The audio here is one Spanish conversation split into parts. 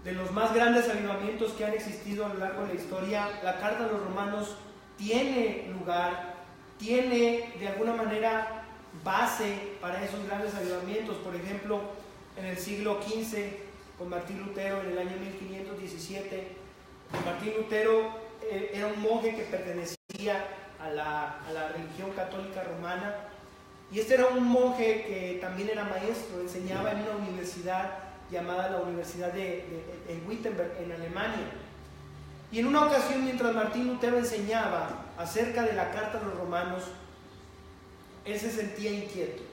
de los más grandes avivamientos que han existido a lo largo de la historia, la carta a los romanos tiene lugar, tiene de alguna manera base para esos grandes avivamientos. Por ejemplo, en el siglo XV, con Martín Lutero, en el año 1517, Martín Lutero era un monje que pertenecía a la religión católica romana, y este era un monje que también era maestro, enseñaba en una universidad llamada la Universidad de Wittenberg, en Alemania. Y en una ocasión, mientras Martín Lutero enseñaba acerca de la carta a los romanos, él se sentía inquieto.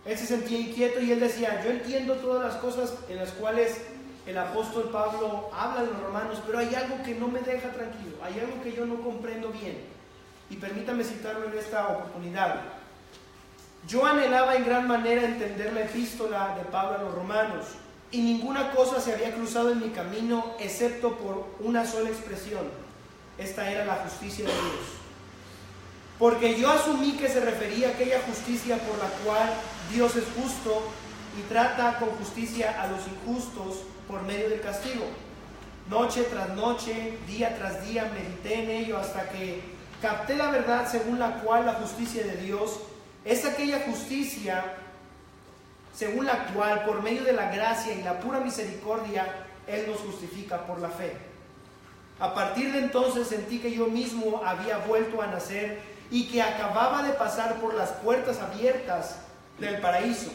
Él se sentía inquieto y él decía: yo entiendo todas las cosas en las cuales el apóstol Pablo habla de los romanos, pero hay algo que no me deja tranquilo, hay algo que yo no comprendo bien. Y permítame citarlo en esta oportunidad. Yo anhelaba en gran manera entender la epístola de Pablo a los romanos, y ninguna cosa se había cruzado en mi camino excepto por una sola expresión. Esta era la justicia de Dios. Porque yo asumí que se refería a aquella justicia por la cual Dios es justo y trata con justicia a los injustos por medio del castigo. Noche tras noche, día tras día, medité en ello hasta que capté la verdad según la cual la justicia de Dios es aquella justicia según la cual, por medio de la gracia y la pura misericordia, Él nos justifica por la fe. A partir de entonces sentí que yo mismo había vuelto a nacer y que acababa de pasar por las puertas abiertas del paraíso.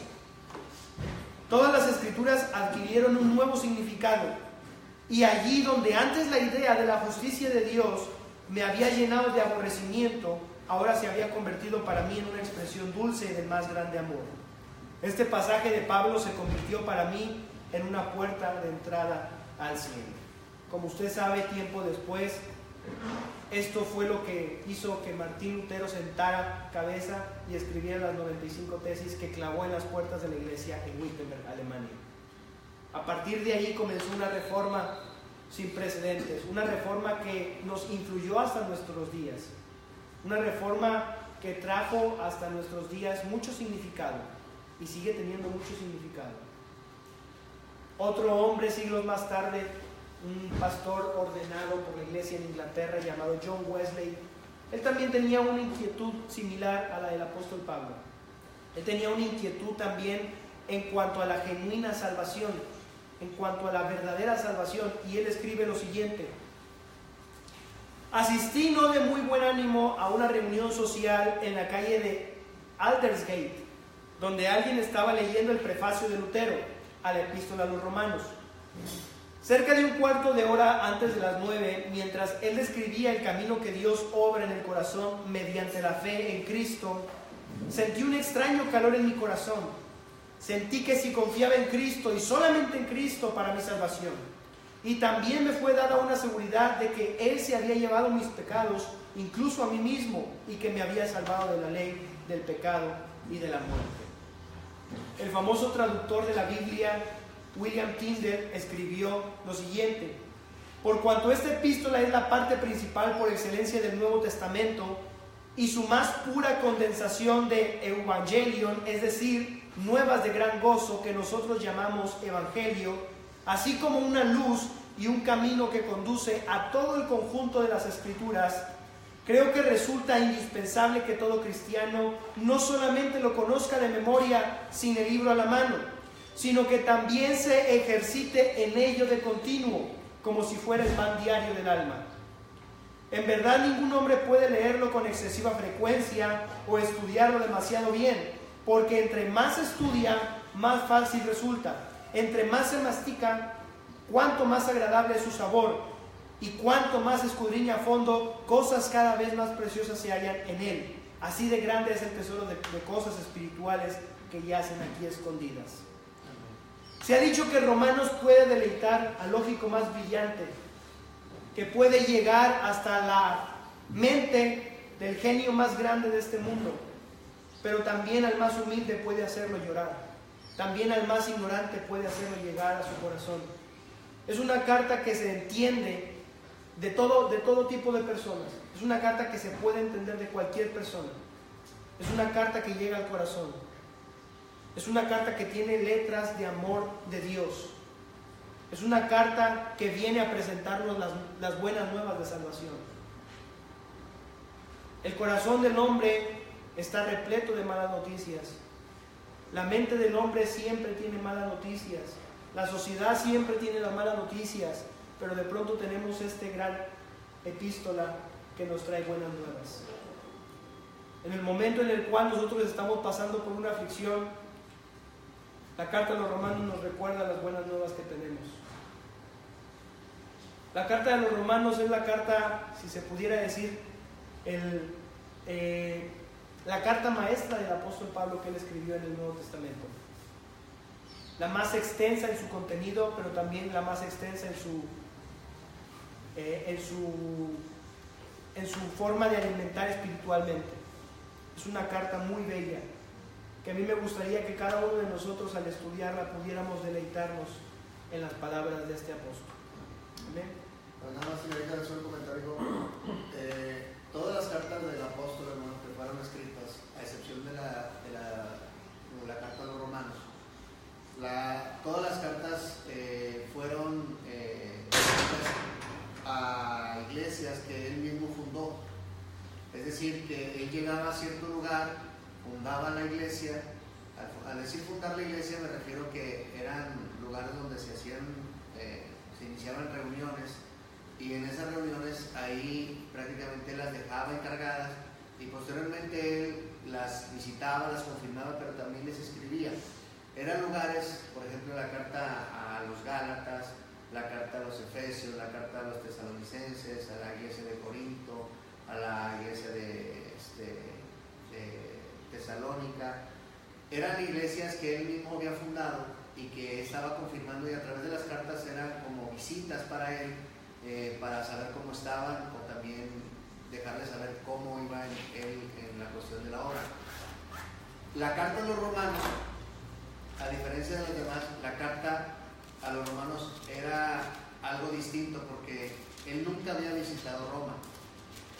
Todas las escrituras adquirieron un nuevo significado, y allí donde antes la idea de la justicia de Dios me había llenado de aborrecimiento, ahora se había convertido para mí en una expresión dulce del más grande amor. Este pasaje de Pablo se convirtió para mí en una puerta de entrada al cielo. Como usted sabe, tiempo después, esto fue lo que hizo que Martín Lutero sentara cabeza y escribiera las 95 tesis que clavó en las puertas de la iglesia en Wittenberg, Alemania. A partir de ahí comenzó una reforma sin precedentes, una reforma que nos influyó hasta nuestros días, una reforma que trajo hasta nuestros días mucho significado y sigue teniendo mucho significado. Otro hombre siglos más tarde, un pastor ordenado por la iglesia en Inglaterra llamado John Wesley, él también tenía una inquietud similar a la del apóstol Pablo. Él tenía una inquietud también en cuanto a la genuina salvación, en cuanto a la verdadera salvación, y él escribe lo siguiente: asistí no de muy buen ánimo a una reunión social en la calle de Aldersgate, donde alguien estaba leyendo el prefacio de Lutero a la epístola a los romanos. Cerca de un cuarto de hora antes de las 9, mientras él describía el camino que Dios obra en el corazón mediante la fe en Cristo, sentí un extraño calor en mi corazón. Sentí que si confiaba en Cristo y solamente en Cristo para mi salvación, y también me fue dada una seguridad de que Él se había llevado mis pecados, incluso a mí mismo, y que me había salvado de la ley, del pecado y de la muerte. El famoso traductor de la Biblia, William Tyndale, escribió lo siguiente: por cuanto esta epístola es la parte principal por excelencia del Nuevo Testamento y su más pura condensación de Evangelion, es decir, nuevas de gran gozo que nosotros llamamos Evangelio, así como una luz y un camino que conduce a todo el conjunto de las Escrituras, creo que resulta indispensable que todo cristiano no solamente lo conozca de memoria sin el libro a la mano, sino que también se ejercite en ello de continuo, como si fuera el pan diario del alma. En verdad, ningún hombre puede leerlo con excesiva frecuencia o estudiarlo demasiado bien, porque entre más se estudia, más fácil resulta. Entre más se mastica, cuanto más agradable es su sabor, y cuanto más escudriña a fondo, cosas cada vez más preciosas se hallan en él. Así de grande es el tesoro de cosas espirituales que yacen aquí escondidas. Se ha dicho que Romanos puede deleitar al lógico más brillante, que puede llegar hasta la mente del genio más grande de este mundo, pero también al más humilde puede hacerlo llorar, también al más ignorante puede hacerlo llegar a su corazón. Es una carta que se entiende de todo tipo de personas, es una carta que se puede entender de cualquier persona, es una carta que llega al corazón. Es una carta que tiene letras de amor de Dios. Es una carta que viene a presentarnos las buenas nuevas de salvación. El corazón del hombre está repleto de malas noticias. La mente del hombre siempre tiene malas noticias. La sociedad siempre tiene las malas noticias. Pero de pronto tenemos este gran epístola que nos trae buenas nuevas. En el momento en el cual nosotros estamos pasando por una aflicción, la carta de los Romanos nos recuerda las buenas nuevas que tenemos. La carta de los Romanos es la carta, si se pudiera decir, la carta maestra del apóstol Pablo que él escribió en el Nuevo Testamento. La más extensa en su contenido, pero también la más extensa en su forma de alimentar espiritualmente. Es una carta muy bella, que a mí me gustaría que cada uno de nosotros al estudiarla pudiéramos deleitarnos en las palabras de este apóstol. Amén. Pues nada más, si me deja hacer un comentario. Todas las cartas del apóstol, hermano, que fueron escritas, a excepción de la carta a los Romanos, todas las cartas fueron escritas a iglesias que él mismo fundó. Es decir, que él llegaba a cierto lugar, fundaba la iglesia. Al decir fundar la iglesia me refiero que eran lugares donde se iniciaban reuniones, y en esas reuniones ahí prácticamente las dejaba encargadas, y posteriormente él las visitaba, las confirmaba, pero también les escribía. Eran lugares, por ejemplo, la carta a los Gálatas, la carta a los Efesios, la carta a los Tesalonicenses, a la iglesia de Corinto, a la iglesia de Tesalónica. Eran iglesias que él mismo había fundado y que estaba confirmando, y a través de las cartas eran como visitas para él, para saber cómo estaban, o también dejarle saber cómo iba él en la cuestión de la obra. La carta a los Romanos, a diferencia de los demás, la carta a los Romanos era algo distinto, porque él nunca había visitado Roma.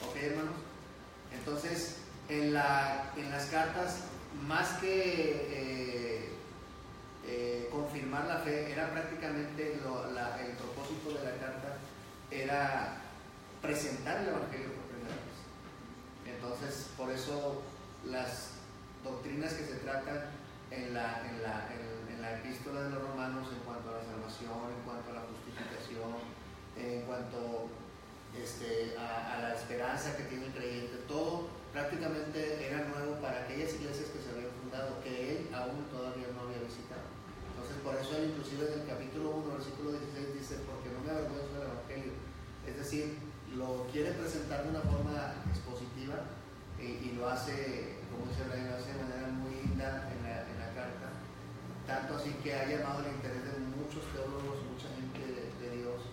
¿Ok, hermanos? Entonces, en las cartas, más que confirmar la fe, era prácticamente el propósito de la carta era presentar el Evangelio por primera vez. Entonces, por eso las doctrinas que se tratan en la epístola de los Romanos, en cuanto a la salvación, en cuanto a la justificación, en cuanto a la esperanza que tiene el creyente, todo prácticamente era nuevo para aquellas iglesias que se habían fundado, que él aún todavía no había visitado. Entonces, por eso él, inclusive en el capítulo 1, versículo 16, dice: porque no me avergüenzo del Evangelio. Es decir, lo quiere presentar de una forma expositiva, y lo hace, como dice Brian, lo hace de manera muy linda en la carta, tanto así que ha llamado el interés de muchos teólogos, mucha gente de Dios,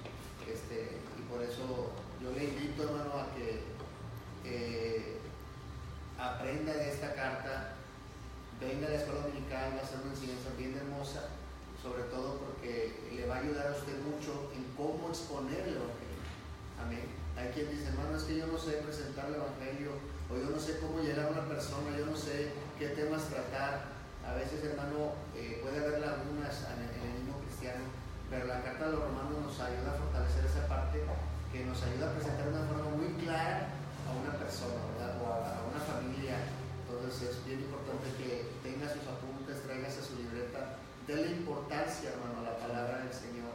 y por eso yo le invito, hermano, a que aprenda de esta carta, venga a la escuela dominical, va a ser una enseñanza bien hermosa, sobre todo porque le va a ayudar a usted mucho en cómo exponer el Evangelio. Amén. Hay quien dice: hermano, es que yo no sé presentar el Evangelio, o yo no sé cómo llegar a una persona, yo no sé qué temas tratar. A veces, hermano, puede haber lagunas en el mismo cristiano, pero la carta de los Romanos nos ayuda a fortalecer esa parte, que nos ayuda a presentar de una forma muy clara a una persona, ¿verdad? O a una familia. Entonces es bien importante que tenga sus apuntes, tráigase su libreta, déle importancia, hermano, a la palabra del Señor.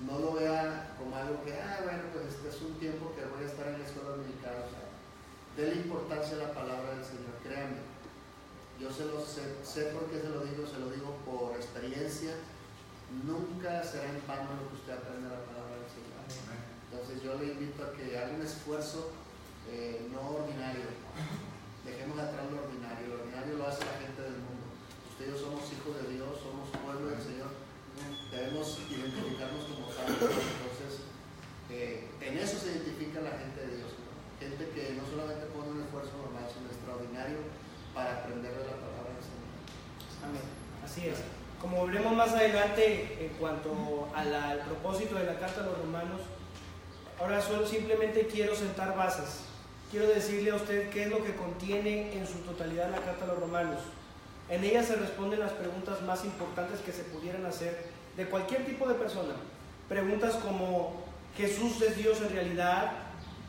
No lo vea como algo que, bueno, pues este es un tiempo que voy a estar en la escuela dominical. O sea, déle importancia a la palabra del Señor, créanme. Yo sé por qué se lo digo por experiencia. Nunca será en vano lo que usted aprende la palabra del Señor. Entonces yo le invito a que haga un esfuerzo no ordinario. Dejemos atrás lo ordinario lo hace la gente del mundo. Usted y yo somos hijos de Dios, somos pueblo del Señor, debemos identificarnos como tales. Entonces, en eso se identifica la gente de Dios, ¿no? Gente que no solamente pone un esfuerzo normal, sino extraordinario para aprender de la palabra del Señor. Amén. Así es. Como veremos más adelante en cuanto al propósito de la carta a los Romanos, ahora solo simplemente quiero sentar bases. Quiero decirle a usted qué es lo que contiene en su totalidad la carta a los Romanos. En ella se responden las preguntas más importantes que se pudieran hacer de cualquier tipo de persona. Preguntas como: ¿Jesús es Dios en realidad?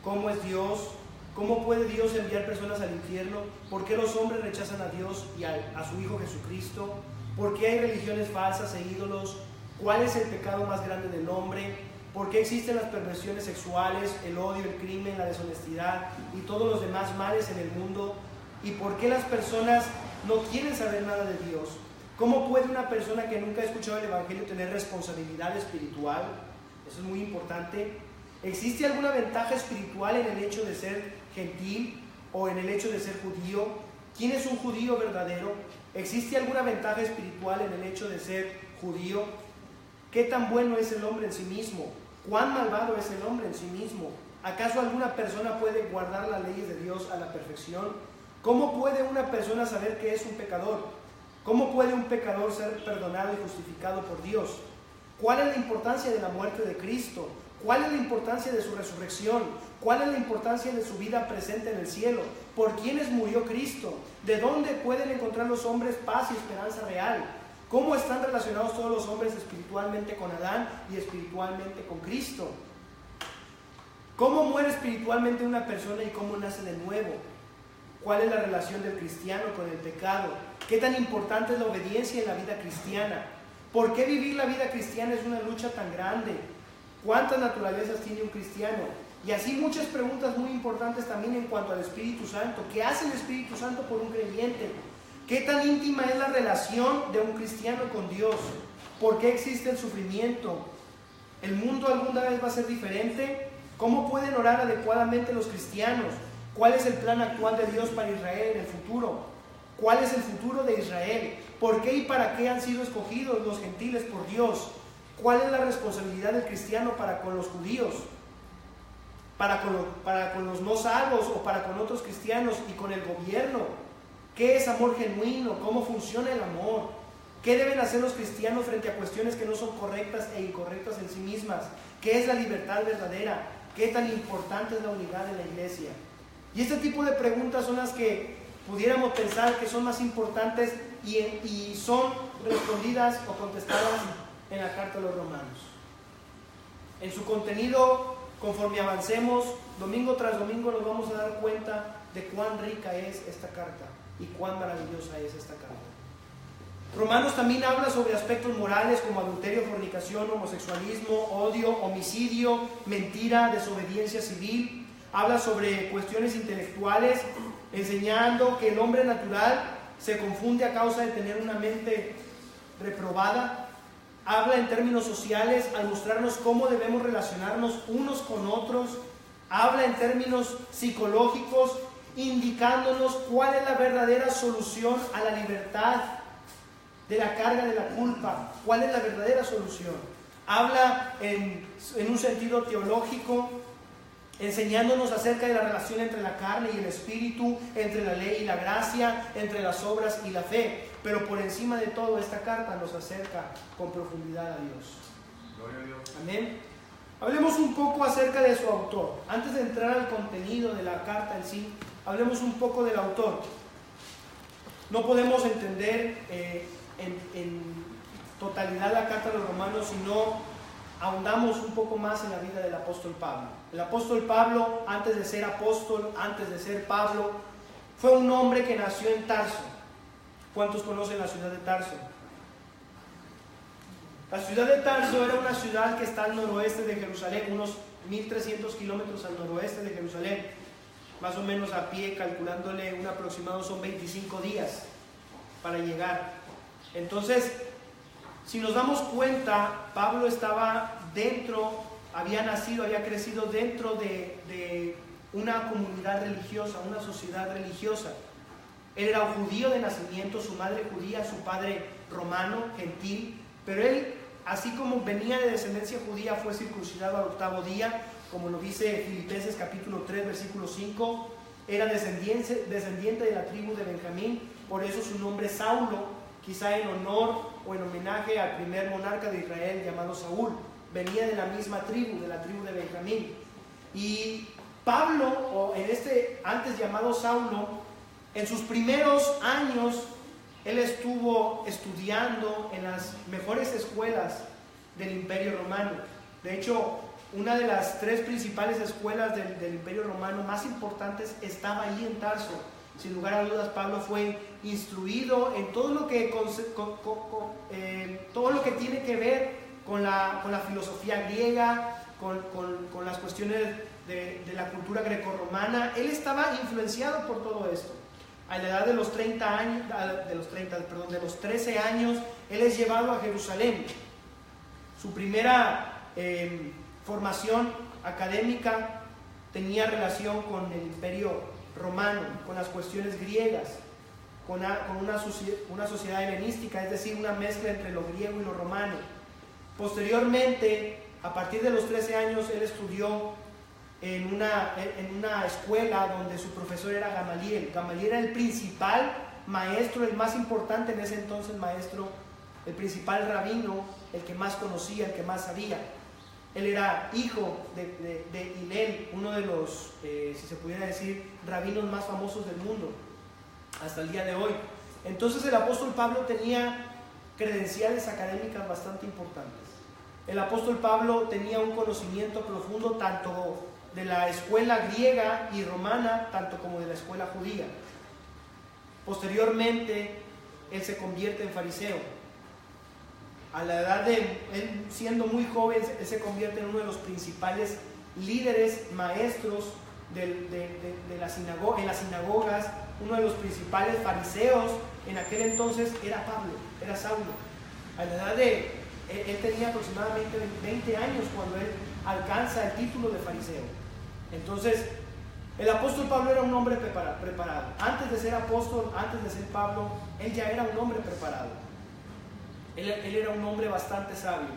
¿Cómo es Dios? ¿Cómo puede Dios enviar personas al infierno? ¿Por qué los hombres rechazan a Dios y a su Hijo Jesucristo? ¿Por qué hay religiones falsas e ídolos? ¿Cuál es el pecado más grande del hombre? ¿Por qué existen las perversiones sexuales, el odio, el crimen, la deshonestidad y todos los demás males en el mundo? ¿Y por qué las personas no quieren saber nada de Dios? ¿Cómo puede una persona que nunca ha escuchado el Evangelio tener responsabilidad espiritual? Eso es muy importante. ¿Existe alguna ventaja espiritual en el hecho de ser gentil o en el hecho de ser judío? ¿Quién es un judío verdadero? ¿Existe alguna ventaja espiritual en el hecho de ser judío? ¿Qué tan bueno es el hombre en sí mismo? ¿Cuán malvado es el hombre en sí mismo? ¿Acaso alguna persona puede guardar las leyes de Dios a la perfección? ¿Cómo puede una persona saber que es un pecador? ¿Cómo puede un pecador ser perdonado y justificado por Dios? ¿Cuál es la importancia de la muerte de Cristo? ¿Cuál es la importancia de su resurrección? ¿Cuál es la importancia de su vida presente en el cielo? ¿Por quiénes murió Cristo? ¿De dónde pueden encontrar los hombres paz y esperanza real? ¿Cómo están relacionados todos los hombres espiritualmente con Adán y espiritualmente con Cristo? ¿Cómo muere espiritualmente una persona y cómo nace de nuevo? ¿Cuál es la relación del cristiano con el pecado? ¿Qué tan importante es la obediencia en la vida cristiana? ¿Por qué vivir la vida cristiana es una lucha tan grande? ¿Cuántas naturalezas tiene un cristiano? Y así muchas preguntas muy importantes también en cuanto al Espíritu Santo. ¿Qué hace el Espíritu Santo por un creyente? ¿Qué tan íntima es la relación de un cristiano con Dios? ¿Por qué existe el sufrimiento? ¿El mundo alguna vez va a ser diferente? ¿Cómo pueden orar adecuadamente los cristianos? ¿Cuál es el plan actual de Dios para Israel en el futuro? ¿Cuál es el futuro de Israel? ¿Por qué y para qué han sido escogidos los gentiles por Dios? ¿Cuál es la responsabilidad del cristiano para con los judíos? ¿Para con los no salvos o para con otros cristianos y con el gobierno? ¿Qué es amor genuino? ¿Cómo funciona el amor? ¿Qué deben hacer los cristianos frente a cuestiones que no son correctas e incorrectas en sí mismas? ¿Qué es la libertad verdadera? ¿Qué tan importante es la unidad en la iglesia? Y este tipo de preguntas son las que pudiéramos pensar que son más importantes y son respondidas o contestadas en la carta a los Romanos. En su contenido, conforme avancemos, domingo tras domingo nos vamos a dar cuenta de cuán rica es esta carta y cuán maravillosa es esta carta. Romanos también habla sobre aspectos morales como adulterio, fornicación, homosexualismo, odio, homicidio, mentira, desobediencia civil. Habla sobre cuestiones intelectuales, enseñando que el hombre natural se confunde a causa de tener una mente reprobada. Habla en términos sociales al mostrarnos cómo debemos relacionarnos unos con otros. Habla en términos psicológicos, indicándonos cuál es la verdadera solución a la libertad de la carga de la culpa. ¿Cuál es la verdadera solución? Habla en un sentido teológico, enseñándonos acerca de la relación entre la carne y el espíritu, entre la ley y la gracia, entre las obras y la fe. Pero por encima de todo, esta carta nos acerca con profundidad a Dios. Gloria a Dios. Amén. Hablemos un poco acerca de su autor. Antes de entrar al contenido de la carta en sí, hablemos un poco del autor. No podemos entender en totalidad la carta de los Romanos si no ahondamos un poco más en la vida del apóstol Pablo. El apóstol Pablo, antes de ser apóstol, antes de ser Pablo, fue un hombre que nació en Tarso. ¿Cuántos conocen la ciudad de Tarso? La ciudad de Tarso era una ciudad que está al noroeste de Jerusalén, unos 1300 kilómetros al noroeste de Jerusalén. Más o menos a pie, calculándole un aproximado, son 25 días para llegar. Entonces, si nos damos cuenta, Pablo estaba dentro, había nacido, había crecido dentro de una comunidad religiosa, una sociedad religiosa. Él era judío de nacimiento, su madre judía, su padre romano, gentil, pero él, así como venía de descendencia judía, fue circuncidado al 8º día, como lo dice Filipenses capítulo 3, versículo 5, era descendiente de la tribu de Benjamín, por eso su nombre es Saulo, quizá en honor o en homenaje al primer monarca de Israel llamado Saúl. Venía de la misma tribu, de la tribu de Benjamín. Y Pablo, o en antes llamado Saulo, en sus primeros años, él estuvo estudiando en las mejores escuelas del Imperio Romano. De hecho, una de las 3 principales escuelas del Imperio Romano más importantes estaba ahí en Tarso. Sin lugar a dudas, Pablo fue instruido en todo lo que tiene que ver con la filosofía griega, con las cuestiones de la cultura grecorromana. Él estaba influenciado por todo esto. A la edad de los 13 años, él es llevado a Jerusalén. Su primera formación académica tenía relación con el Imperio Romano, con las cuestiones griegas, con una sociedad helenística, es decir, una mezcla entre lo griego y lo romano. Posteriormente, a partir de los 13 años, él estudió en una escuela donde su profesor era Gamaliel. Gamaliel era el principal maestro, el más importante en ese entonces maestro, el principal rabino, el que más conocía, el que más sabía. Él era hijo de Hillel, uno de los, si se pudiera decir, rabinos más famosos del mundo hasta el día de hoy. Entonces el apóstol Pablo tenía credenciales académicas bastante importantes. El apóstol Pablo tenía un conocimiento profundo tanto de la escuela griega y romana, tanto como de la escuela judía. Posteriormente, él se convierte en fariseo. A la edad de él, siendo muy joven, él se convierte en uno de los principales líderes, maestros en las sinagogas. Uno de los principales fariseos en aquel entonces era Pablo, era Saulo. A la edad él tenía aproximadamente 20 años cuando él alcanza el título de fariseo. Entonces, el apóstol Pablo era un hombre preparado. Antes de ser apóstol, antes de ser Pablo, él ya era un hombre preparado. Él era un hombre bastante sabio.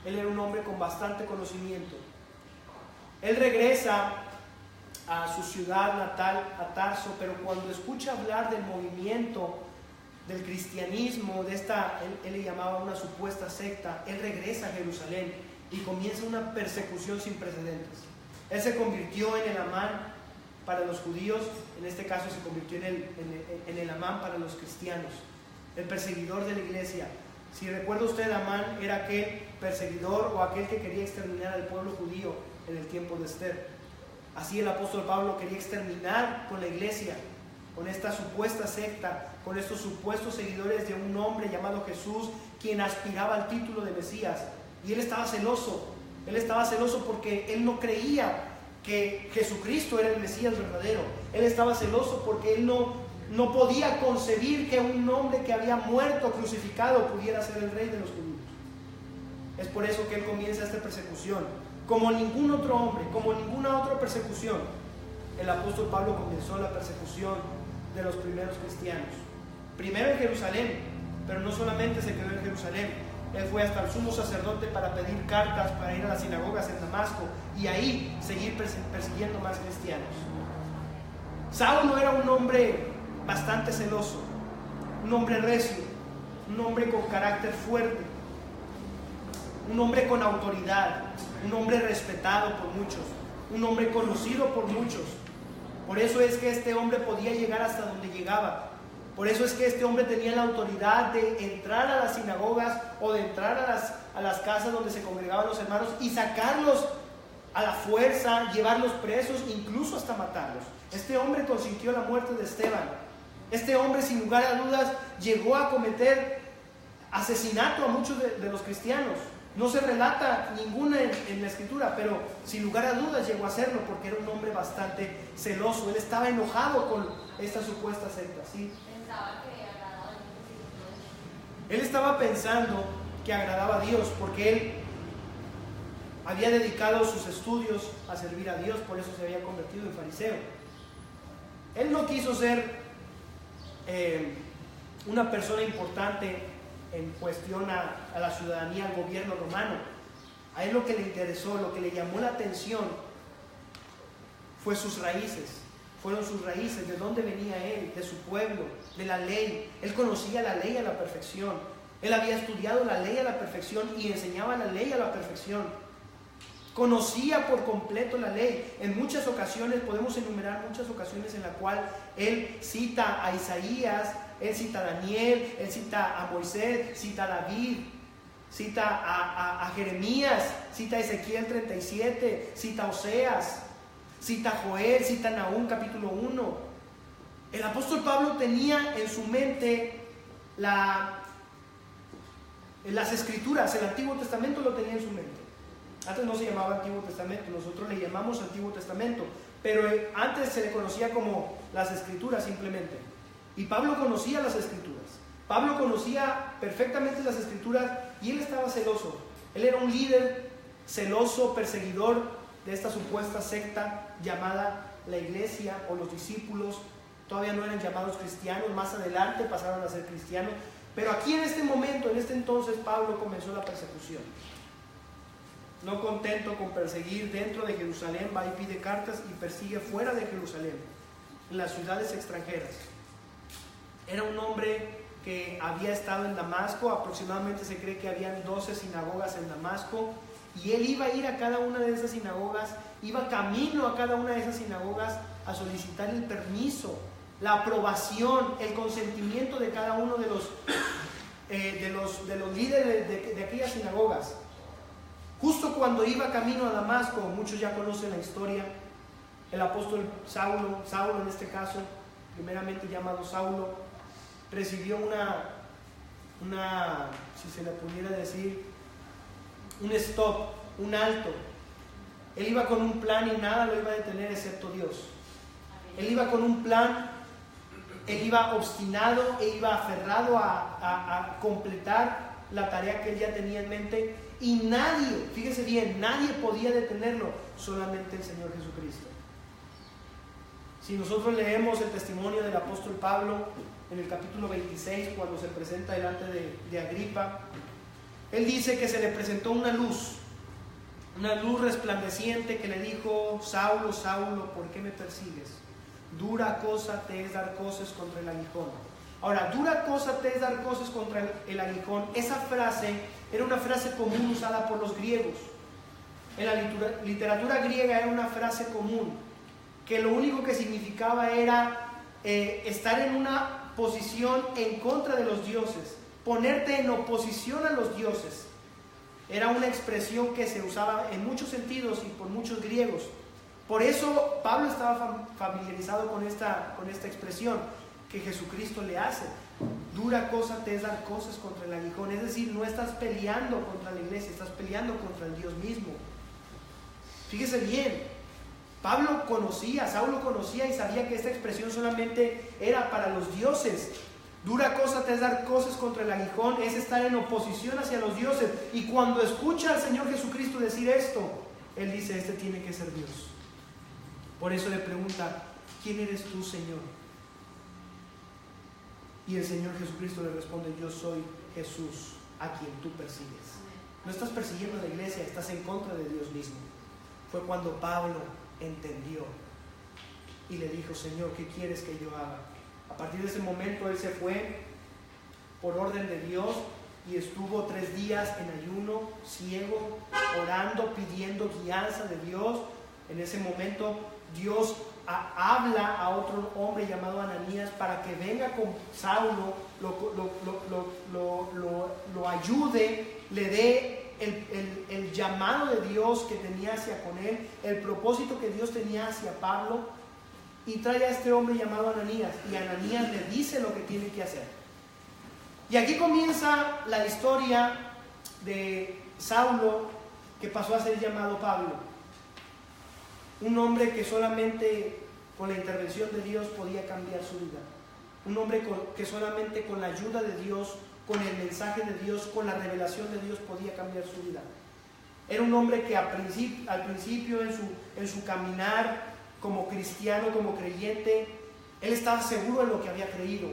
Él era un hombre con bastante conocimiento. Él regresa a su ciudad natal, a Tarso, pero cuando escucha hablar del movimiento del cristianismo, él le llamaba una supuesta secta, él regresa a Jerusalén y comienza una persecución sin precedentes. Él se convirtió en el Amán para los judíos, en este caso se convirtió en el Amán para los cristianos, el perseguidor de la iglesia. Si recuerda usted, Amán era aquel perseguidor o aquel que quería exterminar al pueblo judío en el tiempo de Esther. Así el apóstol Pablo quería exterminar con la iglesia, con esta supuesta secta, con estos supuestos seguidores de un hombre llamado Jesús, quien aspiraba al título de Mesías. Y él estaba celoso porque él no creía que Jesucristo era el Mesías verdadero. Él estaba celoso porque él no podía concebir que un hombre que había muerto crucificado pudiera ser el rey de los judíos. Es por eso que él comienza esta persecución. Como ningún otro hombre, como ninguna otra persecución, el apóstol Pablo comenzó la persecución de los primeros cristianos. Primero en Jerusalén, pero no solamente se quedó en Jerusalén. Él fue hasta el sumo sacerdote para pedir cartas, para ir a las sinagogas en Damasco y ahí seguir persiguiendo más cristianos. Saulo era un hombre bastante celoso, un hombre recio, un hombre con carácter fuerte, un hombre con autoridad, un hombre respetado por muchos, un hombre conocido por muchos. Por eso es que este hombre podía llegar hasta donde llegaba. Por eso es que este hombre tenía la autoridad de entrar a las sinagogas o de entrar a las casas donde se congregaban los hermanos y sacarlos a la fuerza, llevarlos presos, incluso hasta matarlos. Este hombre consintió la muerte de Esteban. Este hombre, sin lugar a dudas, llegó a cometer asesinato a muchos de los cristianos. No se relata ninguna en la escritura, pero sin lugar a dudas llegó a hacerlo porque era un hombre bastante celoso. Él estaba enojado con esta supuesta secta, ¿sí? Él estaba pensando que agradaba a Dios porque él había dedicado sus estudios a servir a Dios, por eso se había convertido en fariseo. Él no quiso ser una persona importante en cuestión a la ciudadanía, al gobierno romano. A él lo que le interesó, lo que le llamó la atención fue sus raíces. Fueron sus raíces, de dónde venía él, de su pueblo, de la ley. Él conocía la ley a la perfección. Él había estudiado la ley a la perfección y enseñaba la ley a la perfección. Conocía por completo la ley. En muchas ocasiones, podemos enumerar muchas ocasiones en las cuales él cita a Isaías, él cita a Daniel, él cita a Moisés, cita a David, cita a Jeremías, cita a Ezequiel 37, cita a Oseas, cita a Joel, cita a Nahum capítulo 1. El apóstol Pablo tenía en su mente las escrituras, el Antiguo Testamento lo tenía en su mente. Antes no se llamaba Antiguo Testamento, nosotros le llamamos Antiguo Testamento, pero antes se le conocía como las escrituras simplemente. Y Pablo conocía las escrituras. Pablo conocía perfectamente las escrituras y él estaba celoso. Él era un líder celoso, perseguidor de esta supuesta secta llamada la iglesia o los discípulos. Todavía no eran llamados cristianos, más adelante pasaron a ser cristianos. Pero aquí en este momento, en este entonces, Pablo comenzó la persecución. No contento con perseguir dentro de Jerusalén, va y pide cartas y persigue fuera de Jerusalén, en las ciudades extranjeras. Era un hombre que había estado en Damasco, aproximadamente se cree que habían 12 sinagogas en Damasco, y él iba a ir a cada una de esas sinagogas, iba camino a cada una de esas sinagogas a solicitar el permiso, la aprobación, el consentimiento de cada uno de los líderes de aquellas sinagogas. Justo cuando iba camino a Damasco, muchos ya conocen la historia, el apóstol Saulo en este caso, primeramente llamado Saulo, recibió si se le pudiera decir, un stop, un alto. Él iba con un plan y nada lo iba a detener excepto Dios. Él iba con un plan, él iba obstinado e iba aferrado a completar la tarea que él ya tenía en mente, y nadie, fíjese bien, nadie podía detenerlo, solamente el Señor Jesucristo. Si nosotros leemos el testimonio del apóstol Pablo en el capítulo 26, cuando se presenta delante de Agripa, él dice que se le presentó una luz resplandeciente que le dijo: Saulo, Saulo, ¿por qué me persigues? Dura cosa te es dar coces contra el aguijón. Ahora, dura cosa te es dar coces contra el aguijón. Esa frase era una frase común usada por los griegos. En la literatura griega era una frase común, que lo único que significaba era estar en una posición en contra de los dioses, ponerte en oposición a los dioses. Era una expresión que se usaba en muchos sentidos y por muchos griegos. Por eso Pablo estaba familiarizado con esta expresión que Jesucristo le hace. Dura cosa te es dar cosas contra el aguijón. Es decir, no estás peleando contra la iglesia, estás peleando contra el Dios mismo. Fíjese bien, Saulo conocía y sabía que esta expresión solamente era para los dioses. Dura cosa te es dar cosas contra el aguijón, es estar en oposición hacia los dioses. Y cuando escucha al Señor Jesucristo decir esto, él dice: este tiene que ser Dios. Por eso le pregunta: ¿quién eres tú, Señor? Y el Señor Jesucristo le responde: yo soy Jesús, a quien tú persigues. No estás persiguiendo a la iglesia, estás en contra de Dios mismo. Fue cuando Pablo entendió y le dijo: Señor, ¿qué quieres que yo haga? A partir de ese momento él se fue por orden de Dios y estuvo 3 días en ayuno, ciego, orando, pidiendo guianza de Dios. En ese momento Dios habla a otro hombre llamado Ananías para que venga con Saulo, lo ayude, le dé el llamado de Dios que tenía hacia con él, el propósito que Dios tenía hacia Pablo, y trae a este hombre llamado Ananías, y Ananías le dice lo que tiene que hacer. Y aquí comienza la historia de Saulo, que pasó a ser llamado Pablo, un hombre que solamente con la intervención de Dios podía cambiar su vida, un hombre que solamente con la ayuda de Dios, con el mensaje de Dios, con la revelación de Dios podía cambiar su vida. Era un hombre que al principio en su caminar como cristiano, como creyente, él estaba seguro en lo que había creído.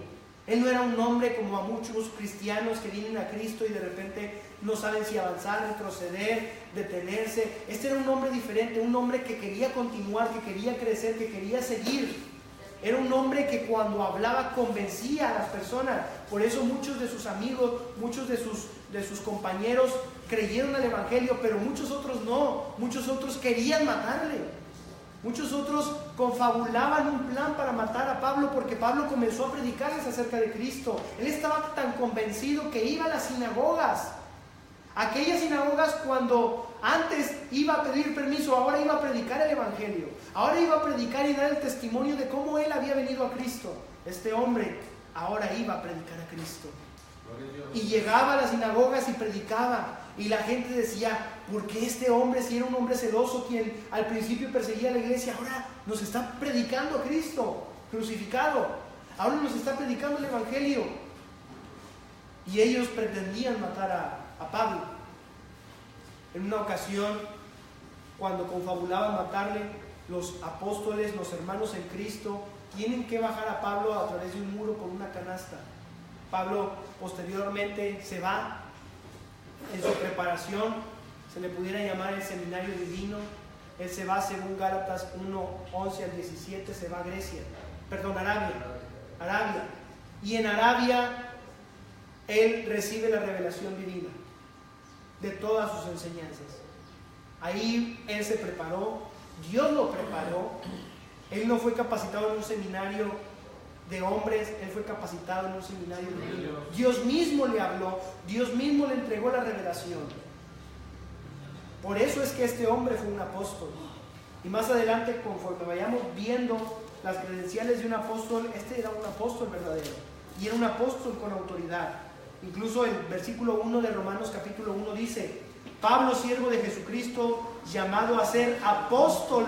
Él no era un hombre como a muchos cristianos que vienen a Cristo y de repente no saben si avanzar, retroceder, detenerse. Este era un hombre diferente, un hombre que quería continuar, que quería crecer, que quería seguir. Era un hombre que cuando hablaba convencía a las personas. Por eso muchos de sus amigos, muchos de sus compañeros creyeron al Evangelio, pero muchos otros no. Muchos otros querían matarle. Muchos otros confabulaban un plan para matar a Pablo, porque Pablo comenzó a predicarles acerca de Cristo. Él estaba tan convencido que iba a las sinagogas Aquellas sinagogas, cuando antes iba a pedir permiso, ahora iba a predicar el evangelio, ahora iba a predicar y dar el testimonio de cómo él había venido a Cristo. Este hombre ahora iba a predicar a Cristo. Y llegaba a las sinagogas y predicaba, y la gente decía: ¿por qué este hombre, si era un hombre celoso quien al principio perseguía a la iglesia, ahora nos está predicando a Cristo crucificado, ahora nos está predicando el evangelio? Y ellos pretendían matar a Pablo. En una ocasión, cuando confabulaban matarle, los apóstoles, los hermanos en Cristo, tienen que bajar a Pablo a través de un muro con una canasta. Pablo posteriormente se va. En su preparación, se le pudiera llamar el seminario divino. Él se va, según Gálatas 1:11 al 17, se va a Arabia. Y en Arabia él recibe la revelación divina de todas sus enseñanzas. Ahí él se preparó, Dios lo preparó. Él no fue capacitado en un seminario de hombres, él fue capacitado en un seminario divino. Dios mismo le habló, Dios mismo le entregó la revelación. Por eso es que este hombre fue un apóstol. Y más adelante, conforme vayamos viendo las credenciales de un apóstol, este era un apóstol verdadero, y era un apóstol con autoridad. Incluso el versículo 1 de Romanos capítulo 1 dice: Pablo, siervo de Jesucristo, llamado a ser apóstol,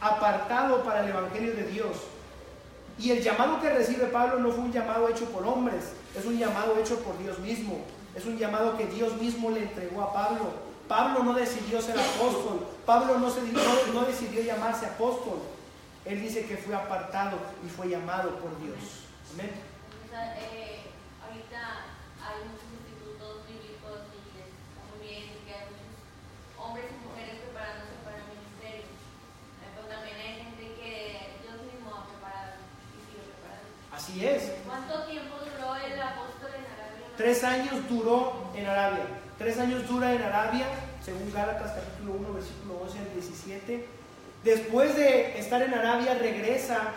apartado para el evangelio de Dios. Y el llamado que recibe Pablo no fue un llamado hecho por hombres, es un llamado hecho por Dios mismo. Es un llamado que Dios mismo le entregó a Pablo. Pablo no decidió ser apóstol, Pablo no decidió llamarse apóstol. Él dice que fue apartado y fue llamado por Dios. Amén. Ahorita hay muchos institutos bíblicos y está muy bien que hay muchos hombres y mujeres preparándose para el ministerio. Pero también hay gente que Dios mismo ha preparado y sigue preparando. Así es. ¿Cuánto tiempo duró el apóstol en Arabia? 3 años duró en Arabia. 3 años dura en Arabia, según Gálatas capítulo 1, versículo 11 al 17. Después de estar en Arabia, regresa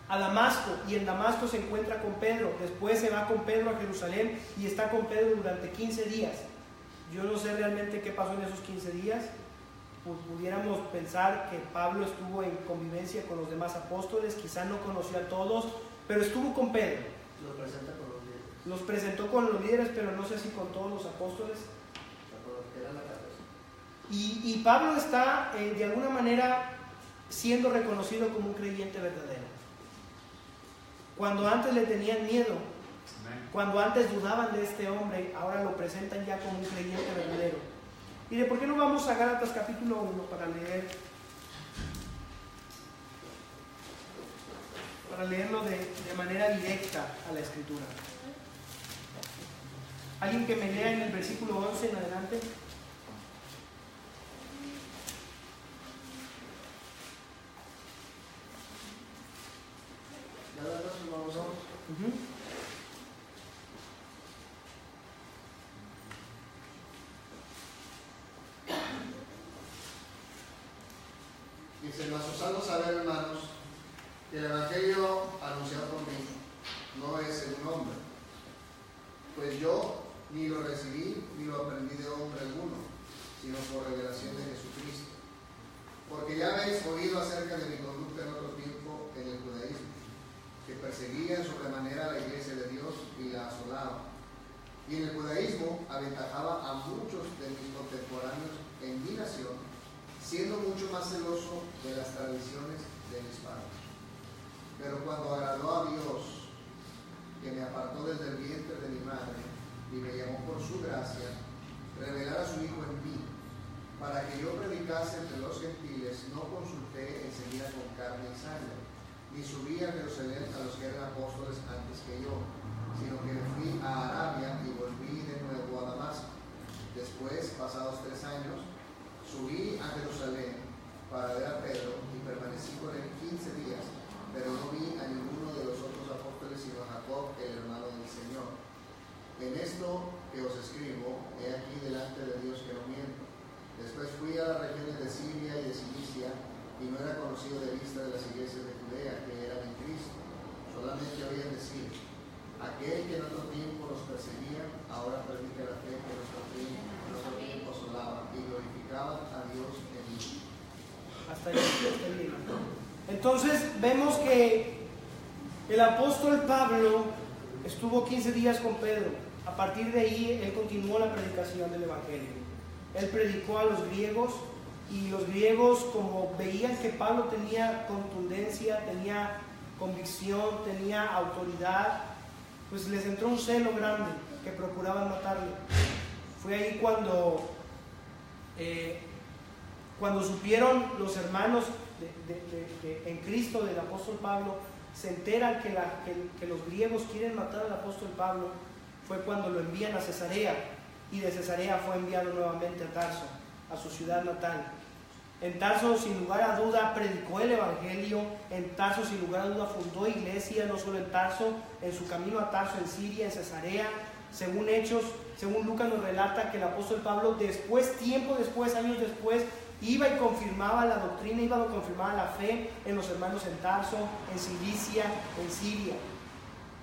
a Damasco, y en Damasco se encuentra con Pedro. Después se va con Pedro a Jerusalén y está con Pedro durante 15 días. Yo no sé realmente qué pasó en esos 15 días. Pues pudiéramos pensar que Pablo estuvo en convivencia con los demás apóstoles, quizá no conoció a todos, pero estuvo con Pedro. Los presenta con los líderes. Los presentó con los líderes, pero no sé si con todos los apóstoles. Y Pablo está de alguna manera siendo reconocido como un creyente verdadero. Cuando antes le tenían miedo, cuando antes dudaban de este hombre, ahora lo presentan ya como un creyente verdadero. Y de por qué no vamos a Gálatas capítulo 1 para leerlo de manera directa a la escritura. ¿Alguien que me lea en el versículo 11 en adelante? Dice: mas os hago saber, hermanos, que el evangelio anunciado por mí no es según hombre, pues yo ni lo recibí ni lo aprendí de hombre alguno, sino por revelación de Jesucristo. Porque ya habéis oído acerca de mi conducta en otro tiempo en el judaísmo, que perseguía en sobremanera a la iglesia de Dios y la asolaba. Y en el judaísmo aventajaba a muchos de mis contemporáneos en mi nación, siendo mucho más celoso de las tradiciones de mis padres. Pero cuando agradó a Dios, que me apartó desde el vientre de mi madre y me llamó por su gracia, revelar a su Hijo en mí, para que yo predicase entre los gentiles, no consulté enseguida con carne y sangre, ni subí a Jerusalén a los que eran apóstoles antes que yo, sino que me fui a Arabia y volví de nuevo a Damasco. Después, pasados 3 años, subí a Jerusalén para ver a Pedro y permanecí con él 15 días, pero no vi a ninguno de los otros apóstoles sino a Jacob, el hermano del Señor. En esto que os escribo, he aquí delante de Dios que no miento. Después fui a las regiones de Siria y de Cilicia, y no era conocido de vista de las iglesias de Judea que eran en Cristo. Solamente oían decir: aquel que en otro tiempo los perseguía, ahora predica la fe que nuestro primo Hasta ahí, bien. Entonces vemos que el apóstol Pablo estuvo 15 días con Pedro. A partir de ahí él continuó la predicación del Evangelio. Él predicó a los griegos, y los griegos, como veían que Pablo tenía contundencia, tenía convicción, tenía autoridad, pues les entró un celo grande que procuraban matarle. Fue ahí cuando supieron los hermanos en Cristo del apóstol Pablo, se enteran que los griegos quieren matar al apóstol Pablo. Fue cuando lo envían a Cesarea, y de Cesarea fue enviado nuevamente a Tarso, a su ciudad natal. En Tarso, sin lugar a duda, predicó el Evangelio. En Tarso, sin lugar a duda, fundó iglesia, no solo en Tarso, en su camino a Tarso, en Siria, en Cesarea. Según Hechos, según Lucas nos relata que el apóstol Pablo tiempo después, años después, iba y confirmaba la doctrina, iba y confirmaba la fe en los hermanos en Tarso, en Cilicia, en Siria.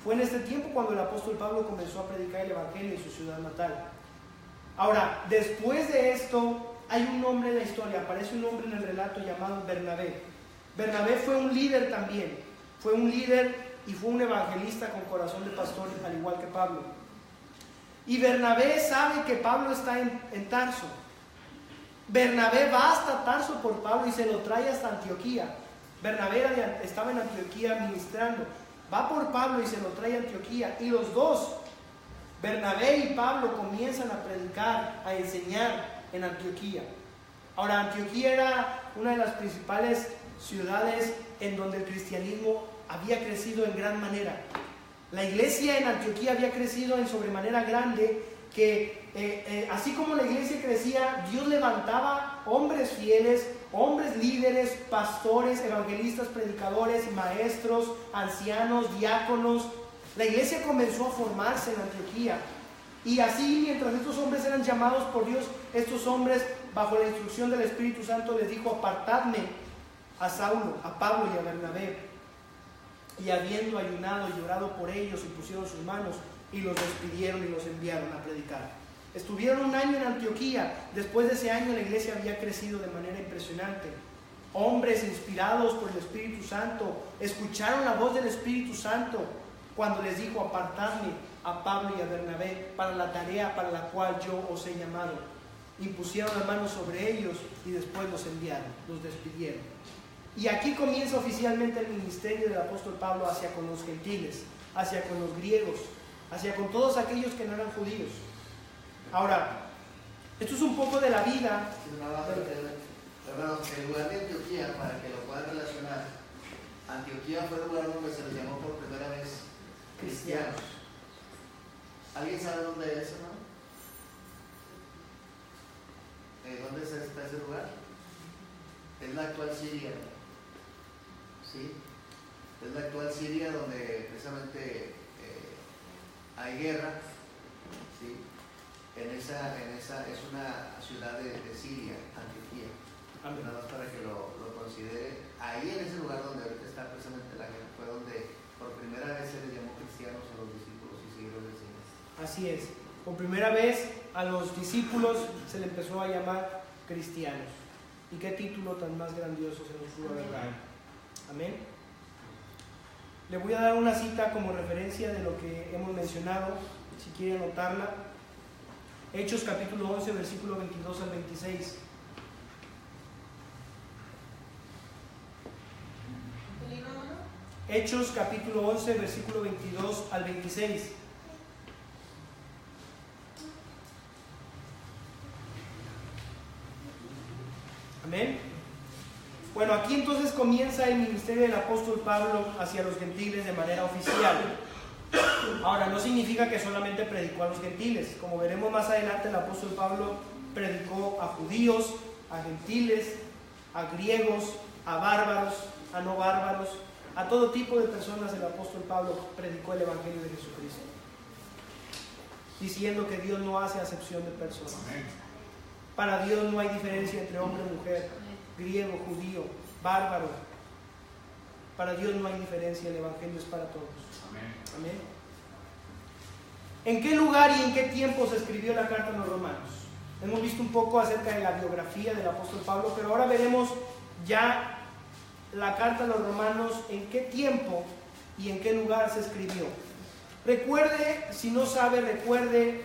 Fue en este tiempo cuando el apóstol Pablo comenzó a predicar el Evangelio en su ciudad natal. Ahora, después de esto, hay un nombre en la historia, aparece un nombre en el relato llamado Bernabé. Bernabé fue un líder también, fue un líder y fue un evangelista con corazón de pastor, al igual que Pablo. Y Bernabé sabe que Pablo está en Tarso. Bernabé va hasta Tarso por Pablo y se lo trae hasta Antioquía. Bernabé estaba en Antioquía ministrando. Va por Pablo y se lo trae a Antioquía. Y los dos, Bernabé y Pablo, comienzan a predicar, a enseñar en Antioquía. Ahora, Antioquía era una de las principales ciudades en donde el cristianismo había crecido en gran manera. La iglesia en Antioquía había crecido en sobremanera grande, que así como la iglesia crecía, Dios levantaba hombres fieles, hombres líderes, pastores, evangelistas, predicadores, maestros, ancianos, diáconos. La iglesia comenzó a formarse en Antioquía. Y así, mientras estos hombres eran llamados por Dios, estos hombres, bajo la instrucción del Espíritu Santo, les dijo: apartadme a Saulo, a Pablo y a Bernabé. Y habiendo ayunado y llorado por ellos, impusieron sus manos y los despidieron y los enviaron a predicar. Estuvieron un año en Antioquía. Después de ese año la iglesia había crecido de manera impresionante. Hombres inspirados por el Espíritu Santo escucharon la voz del Espíritu Santo cuando les dijo: apartadme a Pablo y a Bernabé para la tarea para la cual yo os he llamado. Impusieron las manos sobre ellos y después los enviaron, los despidieron. Y aquí comienza oficialmente el ministerio del apóstol Pablo hacia con los gentiles, hacia con los griegos, hacia con todos aquellos que no eran judíos. Ahora, esto es un poco de la vida. Hermanos, el lugar de Antioquía, para que lo puedan relacionar, Antioquía fue el lugar donde se les llamó por primera vez cristianos. ¿Alguien sabe dónde es eso, no? ¿Dónde está ese lugar? Es la actual Siria, ¿sí? Es la actual Siria, donde precisamente hay guerra, ¿sí? Esa es una ciudad de Siria, Antioquía. Nada más para que lo considere. Ahí en ese lugar donde ahorita está precisamente la guerra, fue donde por primera vez se les llamó cristianos a los discípulos y seguidores del Señor. Así es. Por primera vez a los discípulos se le empezó a llamar cristianos. Y qué título tan más grandioso se nos pudo haber dado. Amén. Le voy a dar una cita como referencia de lo que hemos mencionado, si quiere anotarla. Hechos capítulo 11, versículo 22 al 26. Hechos capítulo 11, versículo 22 al 26. Amén. Bueno, aquí entonces comienza el ministerio del apóstol Pablo hacia los gentiles de manera oficial. Ahora, no significa que solamente predicó a los gentiles. Como veremos más adelante, el apóstol Pablo predicó a judíos, a gentiles, a griegos, a bárbaros, a no bárbaros, a todo tipo de personas. El apóstol Pablo predicó el Evangelio de Jesucristo, diciendo que Dios no hace acepción de personas. Para Dios no hay diferencia entre hombre y mujer, griego, judío, bárbaro. Para Dios no hay diferencia, el Evangelio es para todos. Amén. ¿En qué lugar y en qué tiempo se escribió la carta a los romanos? Hemos visto un poco acerca de la biografía del apóstol Pablo, pero ahora veremos ya la carta a los romanos, en qué tiempo y en qué lugar se escribió. Recuerde, si no sabe, recuerde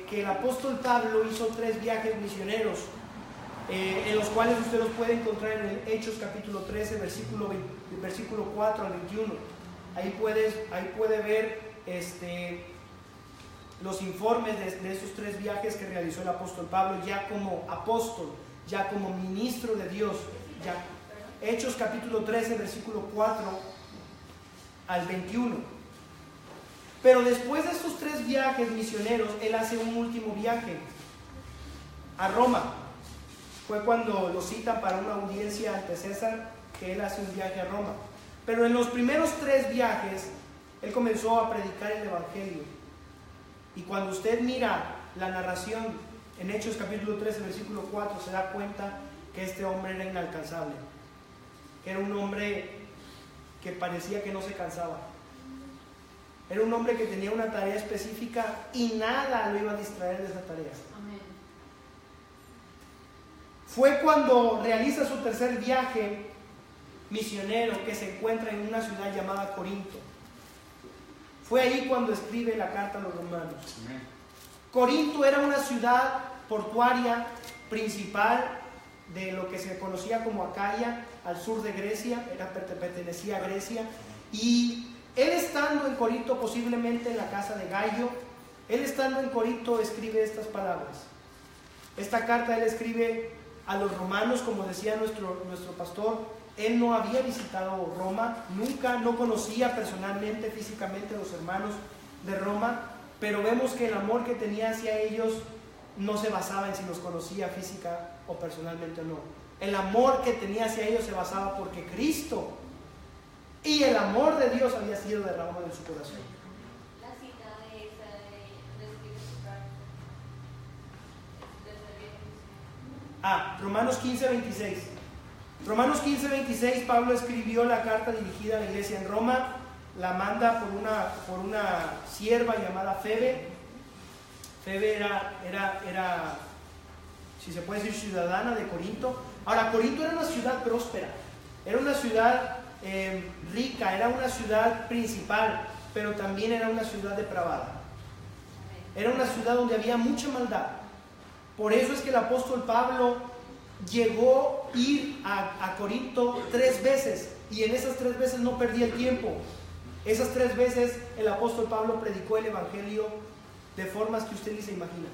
que el apóstol Pablo hizo 3 viajes misioneros, en los cuales usted los puede encontrar en el Hechos capítulo 13, versículo 4 al 21. Ahí puede ver los informes de esos 3 viajes que realizó el apóstol Pablo, ya como apóstol, ya como ministro de Dios. Ya. Hechos capítulo 13, versículo 4 al 21. Pero después de estos 3 viajes misioneros, él hace un último viaje a Roma. Fue cuando lo citan para una audiencia ante César, que él hace un viaje a Roma. Pero en los primeros 3 viajes, él comenzó a predicar el evangelio. Y cuando usted mira la narración en Hechos capítulo 13, versículo 4, se da cuenta que este hombre era inalcanzable. Que era un hombre que parecía que no se cansaba. Era un hombre que tenía una tarea específica y nada lo iba a distraer de esa tarea. Amén. Fue cuando realiza su tercer viaje misionero, que se encuentra en una ciudad llamada Corinto. Fue ahí cuando escribe la carta a los romanos. Amén. Corinto era una ciudad portuaria principal de lo que se conocía como Acaya, al sur de Grecia, pertenecía a Grecia. Y él estando en Corinto, posiblemente en la casa de Gallo, él estando en Corinto escribe estas palabras. Esta carta él escribe a los romanos, como decía nuestro pastor. Él no había visitado Roma, nunca, no conocía personalmente, físicamente a los hermanos de Roma, pero vemos que el amor que tenía hacia ellos no se basaba en si los conocía física o personalmente o no. El amor que tenía hacia ellos se basaba porque Cristo y el amor de Dios había sido derramado en su corazón. La cita de esa de Espíritu Santo. Romanos 15, 26. Romanos 15, 26, Pablo escribió la carta dirigida a la iglesia en Roma, la manda por una sierva llamada Febe. Febe era, si se puede decir, ciudadana de Corinto. Ahora, Corinto era una ciudad próspera, era una ciudad rica, era una ciudad principal, pero también era una ciudad depravada. Era una ciudad donde había mucha maldad. Por eso es que el apóstol Pablo llegó a ir a Corinto 3 veces, y en esas 3 veces no perdía el tiempo. Esas 3 veces el apóstol Pablo predicó el evangelio de formas que usted ni se imagina.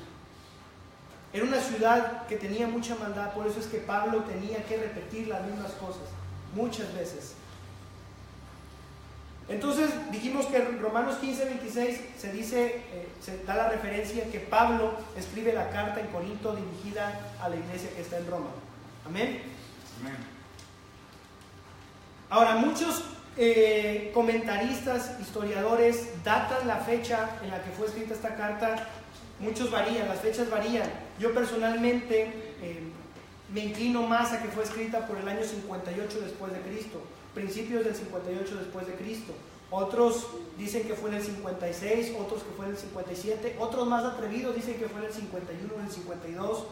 Era una ciudad que tenía mucha maldad, por eso es que Pablo tenía que repetir las mismas cosas muchas veces. Entonces dijimos que en Romanos 15, 26 se dice, se da la referencia que Pablo escribe la carta en Corinto dirigida a la iglesia que está en Roma. Amén. Amén. Ahora, muchos comentaristas, historiadores datan la fecha en la que fue escrita esta carta. Muchos varían, las fechas varían. Yo personalmente me inclino más a que fue escrita por el año 58 después de Cristo, principios del 58 después de Cristo. Otros dicen que fue en el 56, otros que fue en el 57, otros más atrevidos dicen que fue en el 51 o en el 52.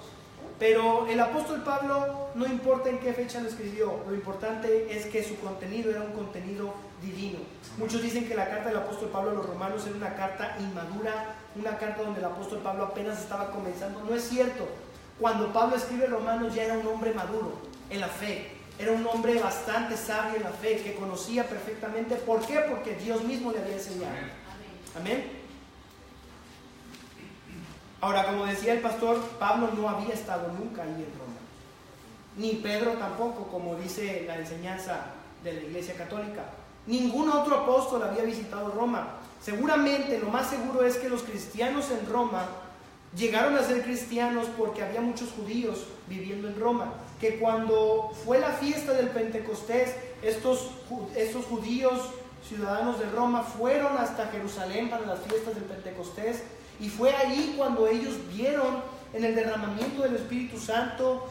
Pero el apóstol Pablo, no importa en qué fecha lo escribió, lo importante es que su contenido era un contenido divino. Muchos dicen que la carta del apóstol Pablo a los romanos era una carta inmadura, una carta donde el apóstol Pablo apenas estaba comenzando. No es cierto. Cuando Pablo escribe Romanos ya era un hombre maduro en la fe. Era un hombre bastante sabio en la fe, que conocía perfectamente. ¿Por qué? Porque Dios mismo le había enseñado. Amén. Ahora, como decía el pastor, Pablo no había estado nunca ahí en Roma. Ni Pedro tampoco, como dice la enseñanza de la Iglesia Católica. Ningún otro apóstol había visitado Roma. Seguramente, lo más seguro es que los cristianos en Roma llegaron a ser cristianos porque había muchos judíos viviendo en Roma. Que cuando fue la fiesta del Pentecostés, estos judíos ciudadanos de Roma fueron hasta Jerusalén para las fiestas del Pentecostés. Y fue allí cuando ellos vieron en el derramamiento del Espíritu Santo,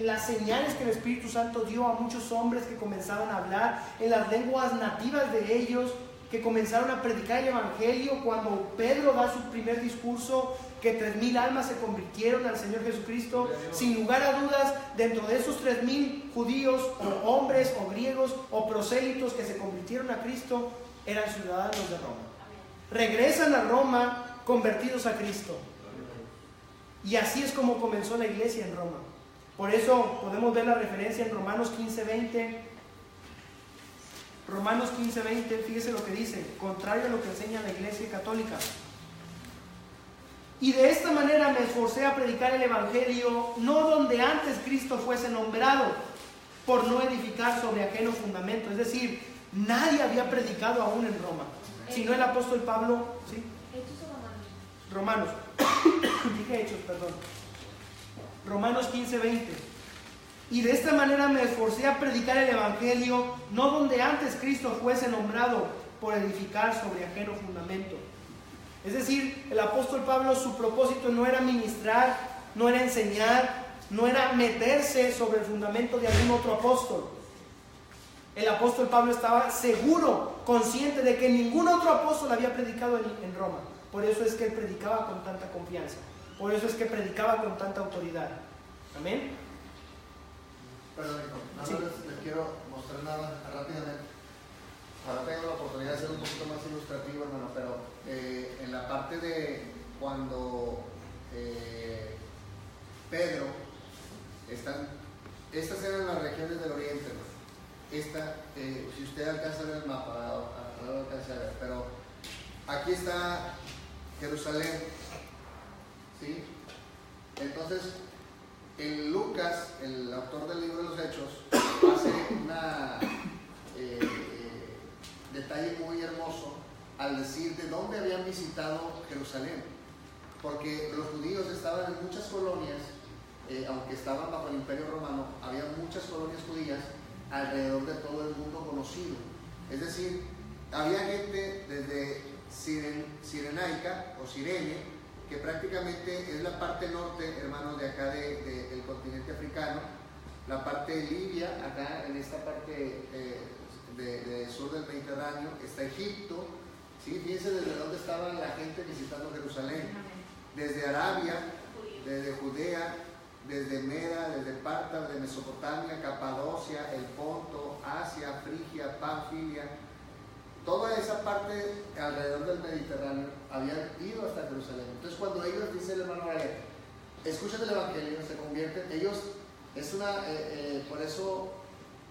las señales que el Espíritu Santo dio a muchos hombres que comenzaban a hablar en las lenguas nativas de ellos. que comenzaron a predicar el Evangelio, cuando Pedro da su primer discurso, que 3,000 almas se convirtieron al Señor Jesucristo. Sin lugar a dudas, dentro de esos 3,000 judíos, o hombres, o griegos, o prosélitos que se convirtieron a Cristo, eran ciudadanos de Roma. Regresan a Roma convertidos a Cristo. Y así es como comenzó la iglesia en Roma. Por eso podemos ver la referencia en Romanos 15:20. Romanos 15:20, fíjese lo que dice, contrario a lo que enseña la iglesia católica. Y de esta manera me esforcé a predicar el Evangelio, no donde antes Cristo fuese nombrado, por no edificar sobre ajeno fundamento. Es decir, nadie había predicado aún en Roma, sino el apóstol Pablo. ¿Sí? ¿Hechos o Romanos? Romanos. Dije Hechos, perdón. Romanos 15:20. Y de esta manera me esforcé a predicar el Evangelio, no donde antes Cristo fuese nombrado, por edificar sobre ajeno fundamento. Es decir, el apóstol Pablo, su propósito no era ministrar, no era enseñar, no era meterse sobre el fundamento de algún otro apóstol. El apóstol Pablo estaba seguro, consciente de que ningún otro apóstol había predicado en Roma. Por eso es que él predicaba con tanta confianza. Por eso es que predicaba con tanta autoridad. Amén. Perdón, hijo, nada Sí. más les quiero mostrar nada rápidamente. Ahora tengo la oportunidad de ser un poquito más ilustrativo, hermano, pero en la parte de cuando Pedro estas eran las regiones del oriente, hermano. Si usted alcanza a ver el mapa, no lo alcanza a ver, pero aquí está Jerusalén, ¿sí? Entonces, en Lucas, el autor del libro de los Hechos, hace un detalle muy hermoso al decir de dónde habían visitado Jerusalén, porque los judíos estaban en muchas colonias, aunque estaban bajo el Imperio Romano, había muchas colonias judías alrededor de todo el mundo conocido. Es decir, había gente desde Cirenaica o Cirene, que prácticamente es la parte norte, hermanos, de acá del continente africano, la parte de Libia, acá en esta parte del sur del Mediterráneo, está Egipto, ¿sí? Fíjense desde dónde estaba la gente visitando Jerusalén, desde Arabia, desde Judea, desde Meda, desde Parta, de Mesopotamia, Capadocia, el Ponto, Asia, Frigia, Panfilia, toda esa parte alrededor del Mediterráneo habían ido hasta Jerusalén. Entonces, cuando ellos, dice el hermano Brian, escuchan el Evangelio, se convierten, ellos, por eso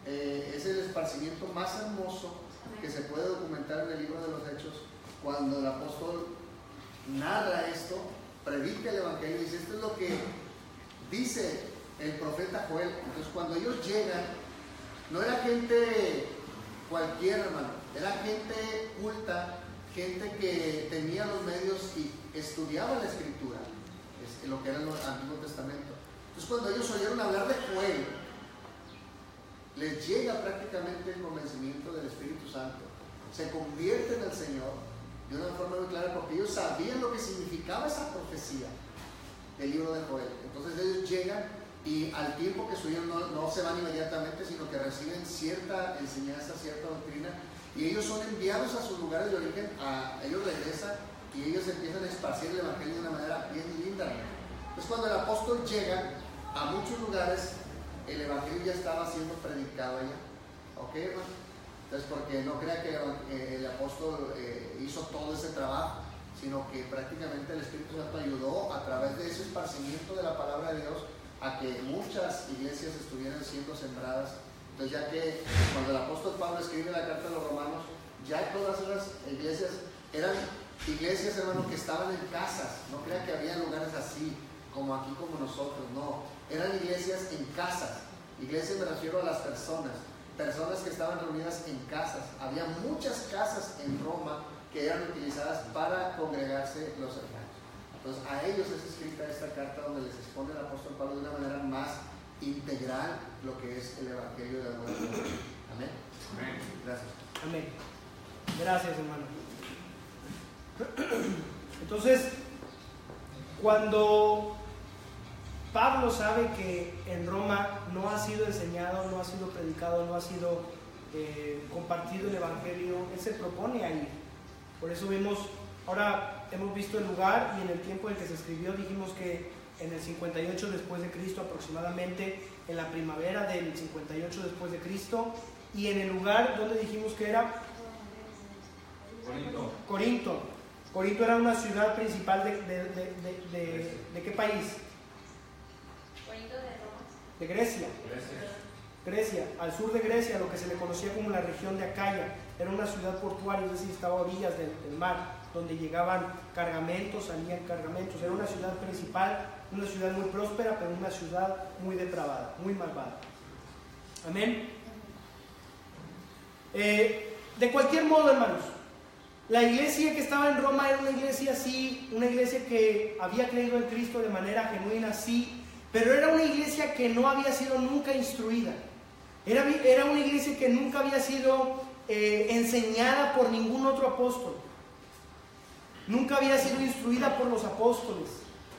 es el esparcimiento más hermoso que se puede documentar en el libro de los Hechos, cuando el apóstol narra esto, predica el Evangelio y dice, esto es lo que dice el profeta Joel. Entonces, cuando ellos llegan, no era gente cualquiera, hermano, era gente culta, gente que tenía los medios y estudiaba la escritura, lo que era el Antiguo Testamento. Entonces, cuando ellos oyeron hablar de Joel, les llega prácticamente el convencimiento del Espíritu Santo, se convierten al Señor de una forma muy clara, porque ellos sabían lo que significaba esa profecía del libro de Joel. Entonces ellos llegan y al tiempo que subieron no se van inmediatamente, sino que reciben cierta enseñanza, cierta doctrina, y ellos son enviados a sus lugares de origen. Ellos regresan y ellos empiezan a esparcir el Evangelio de una manera bien linda. Entonces, cuando el apóstol llega a muchos lugares, el Evangelio ya estaba siendo predicado allá. ¿Ok, hermano? Entonces, porque no crea que el apóstol hizo todo ese trabajo, sino que prácticamente el Espíritu Santo ayudó a través de ese esparcimiento de la palabra de Dios a que muchas iglesias estuvieran siendo sembradas. Entonces, ya que cuando el apóstol Pablo escribe la carta a los romanos, ya todas esas iglesias eran iglesias, hermanos, que estaban en casas. No crea que había lugares así, como aquí, como nosotros, no. Eran iglesias en casas. Iglesias me refiero a las personas que estaban reunidas en casas. Había muchas casas en Roma que eran utilizadas para congregarse los hermanos. Entonces, a ellos es escrita esta carta donde les expone el apóstol Pablo de una manera más integral lo que es el Evangelio de la Buena Nueva. Amén. Amén. Gracias. Amén. Gracias, hermano. Entonces, cuando Pablo sabe que en Roma no ha sido enseñado, no ha sido predicado, no ha sido compartido el Evangelio, Él se propone a ir. Por eso ahora hemos visto el lugar, y en el tiempo en que se escribió dijimos que en el 58 después de Cristo, aproximadamente en la primavera del 58 después de Cristo, y en el lugar donde dijimos que era Corinto. Corinto era una ciudad principal de ¿qué país? Corinto de Roma. De Grecia. Grecia, al sur de Grecia, lo que se le conocía como la región de Acaya. Era una ciudad portuaria, es decir, estaba a orillas del mar, donde llegaban cargamentos, salían cargamentos. Era una ciudad principal, una ciudad muy próspera, pero una ciudad muy depravada, muy malvada. Amén. De cualquier modo, hermanos, la iglesia que estaba en Roma era una iglesia así, una iglesia que había creído en Cristo de manera genuina, sí, pero era una iglesia que no había sido nunca instruida. Era una iglesia que nunca había sido enseñada por ningún otro apóstol. Nunca había sido instruida por los apóstoles.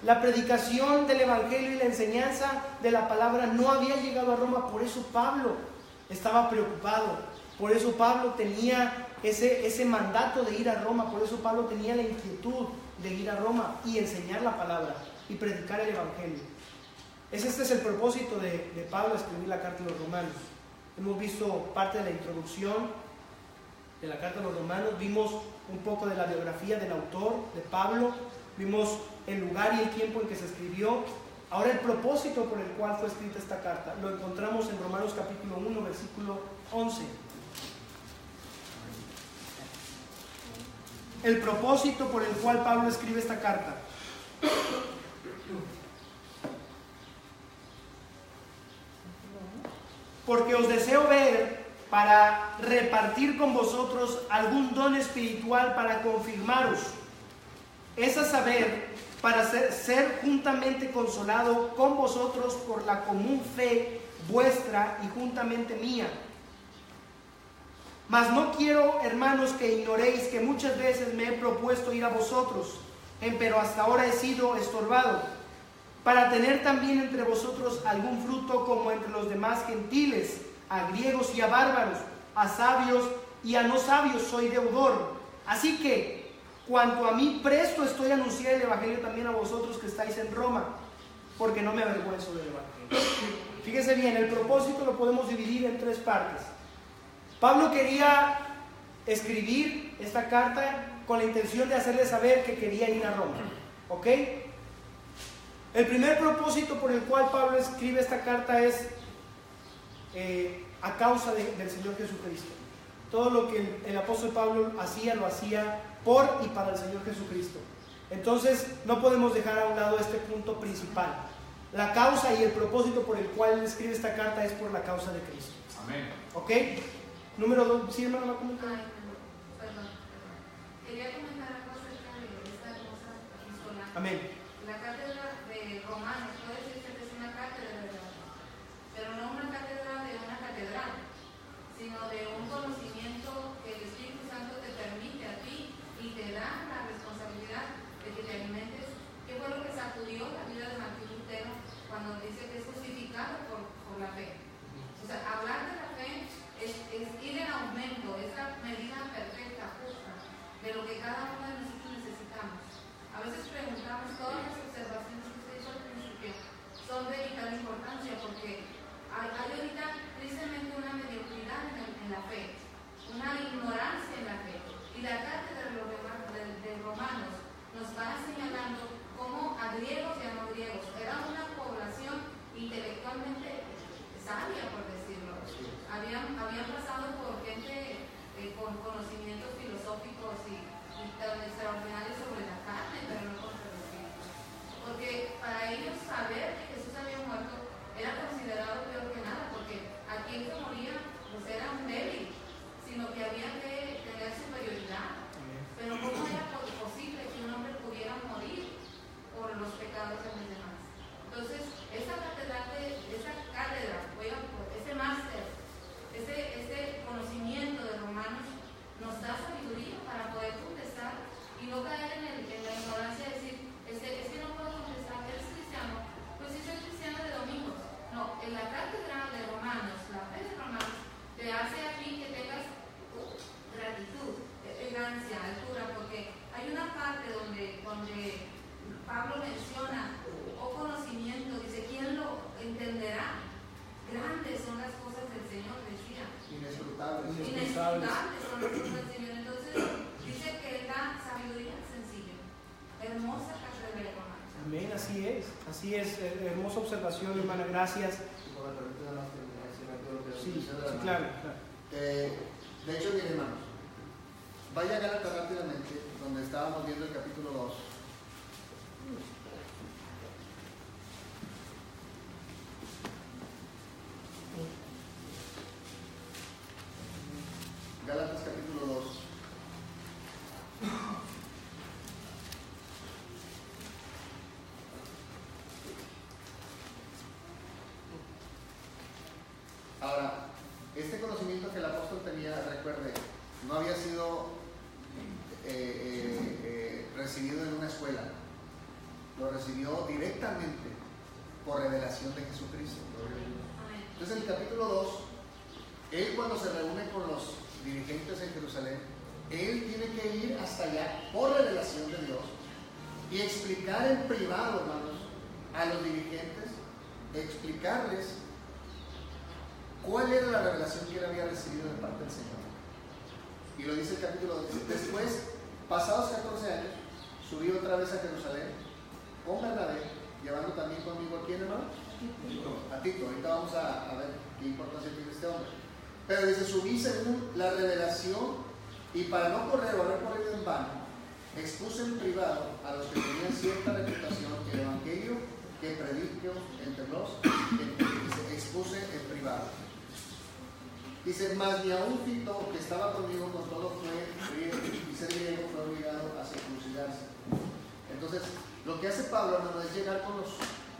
La predicación del Evangelio y la enseñanza de la palabra no había llegado a Roma. Por eso Pablo estaba preocupado. Por eso Pablo tenía ese mandato de ir a Roma. Por eso Pablo tenía la inquietud de ir a Roma y enseñar la palabra y predicar el Evangelio. Este es el propósito de Pablo escribir la carta a los romanos. Hemos visto parte de la introducción de la carta a los romanos, vimos un poco de la biografía del autor, de Pablo, vimos el lugar y el tiempo en que se escribió. Ahora el propósito por el cual fue escrita esta carta lo encontramos en Romanos capítulo 1, versículo 11. El propósito por el cual Pablo escribe esta carta. Porque os deseo ver para repartir con vosotros algún don espiritual para confirmaros. Es a saber, para ser juntamente consolado con vosotros por la común fe vuestra y juntamente mía. Mas no quiero, hermanos, que ignoréis que muchas veces me he propuesto ir a vosotros, pero hasta ahora he sido estorbado, para tener también entre vosotros algún fruto como entre los demás gentiles, a griegos y a bárbaros, a sabios y a no sabios soy deudor. Así que, cuanto a mí, presto estoy a anunciar el Evangelio también a vosotros que estáis en Roma, porque no me avergüenzo del Evangelio. Fíjese bien, el propósito lo podemos dividir en tres partes. Pablo quería escribir esta carta con la intención de hacerles saber que quería ir a Roma. ¿Ok? El primer propósito por el cual Pablo escribe esta carta es a causa del Señor Jesucristo. Todo lo que el apóstol Pablo hacía, lo hacía por y para el Señor Jesucristo. Entonces no podemos dejar a un lado este punto principal. La causa y el propósito por el cual él escribe esta carta es por la causa de Cristo. Amén. ¿Ok? Número 2. ¿Sí, hermano, va a comentar? Perdón. Quería comentar algo acerca de esta hermosa epístola. Amén. La cátedra de Romanos, puede decirse que es una cátedra, pero no una cátedra de una catedral, sino de un conocimiento que el Espíritu Santo te permite a ti y te da la responsabilidad de que te alimentes. ¿Qué fue lo que sacudió la vida de Martín Lutero cuando dice que es justificado por la fe? O sea, hablar de la fe es ir en aumento, es la medida perfecta, justa, de lo que cada uno de nosotros necesitamos. A veces preguntamos, todas las observaciones que usted hizo al principio son de vital importancia, porque hay ahorita tristemente una mediocridad en la fe, una ignorancia en la fe. Y la cátedra de Romanos nos va señalando cómo a griegos y a no griegos era una población intelectualmente sabia, por decirlo. Habían pasado por gente con conocimientos filosóficos y tan extraordinarios sobre la carne, pero no sobre el espíritu. Porque para ellos saber que Jesús había muerto era considerado peor que nada, porque a quien que moría pues era un débil, sino que había que tener superioridad. Pero ¿cómo era posible que un hombre pudiera morir por los pecados de los demás? Entonces hermosa observación, hermana, gracias. Sí, claro. De hecho, miren, hermanos, vaya a Gálatas rápidamente, donde estábamos viendo el capítulo 2. Gálatas capítulo 2. Ahora, este conocimiento que el apóstol tenía, recuerde, no había sido recibido en una escuela, lo recibió directamente por revelación de Jesucristo. Entonces, en el capítulo 2, él cuando se reúne con los dirigentes en Jerusalén, él tiene que ir hasta allá por revelación de Dios y explicar en privado, hermanos, a los dirigentes, explicarles cuál era la revelación que él había recibido de parte del Señor. Y lo dice el capítulo 2. Después, pasados 14 años, subí otra vez a Jerusalén con Bernabé, llevando también conmigo a quién, hermano? A Tito. Ahorita vamos a ver qué importancia tiene este hombre. Pero dice, subí según la revelación, y para no correr o haber corrido en vano, expuse en privado a los que tenían cierta reputación el evangelio que predico entre los que expuse en privado. Dice, mas ni aún Tito, que estaba conmigo con todo y ser griego, fue obligado a circuncidarse. Entonces, lo que hace Pablo, hermano, es llegar con los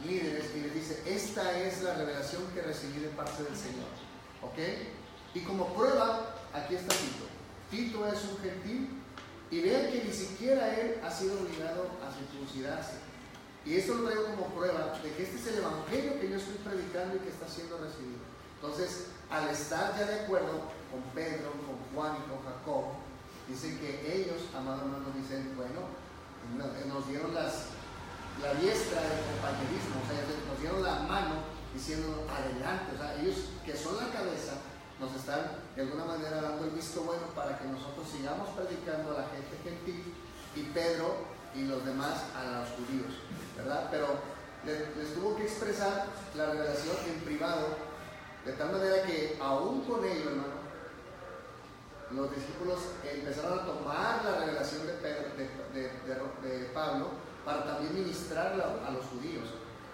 líderes y les dice, esta es la revelación que recibí de parte del Señor. ¿Ok? Y como prueba, aquí está Tito. Tito es un gentil, y vean que ni siquiera él ha sido obligado a circuncidarse. Y esto lo traigo como prueba de que este es el evangelio que yo estoy predicando y que está siendo recibido. Entonces, al estar ya de acuerdo con Pedro, con Juan y con Jacob, dicen que ellos, amados hermanos, dicen, bueno, nos dieron la diestra del compañerismo, o sea, nos dieron la mano diciendo adelante, o sea, ellos que son la cabeza, nos están de alguna manera dando el visto bueno para que nosotros sigamos predicando a la gente gentil, y Pedro y los demás a los judíos, ¿verdad? Pero les tuvo que expresar la revelación en privado, de tal manera que aún con ello, hermano, los discípulos empezaron a tomar la revelación de Pablo para también ministrarla a los judíos.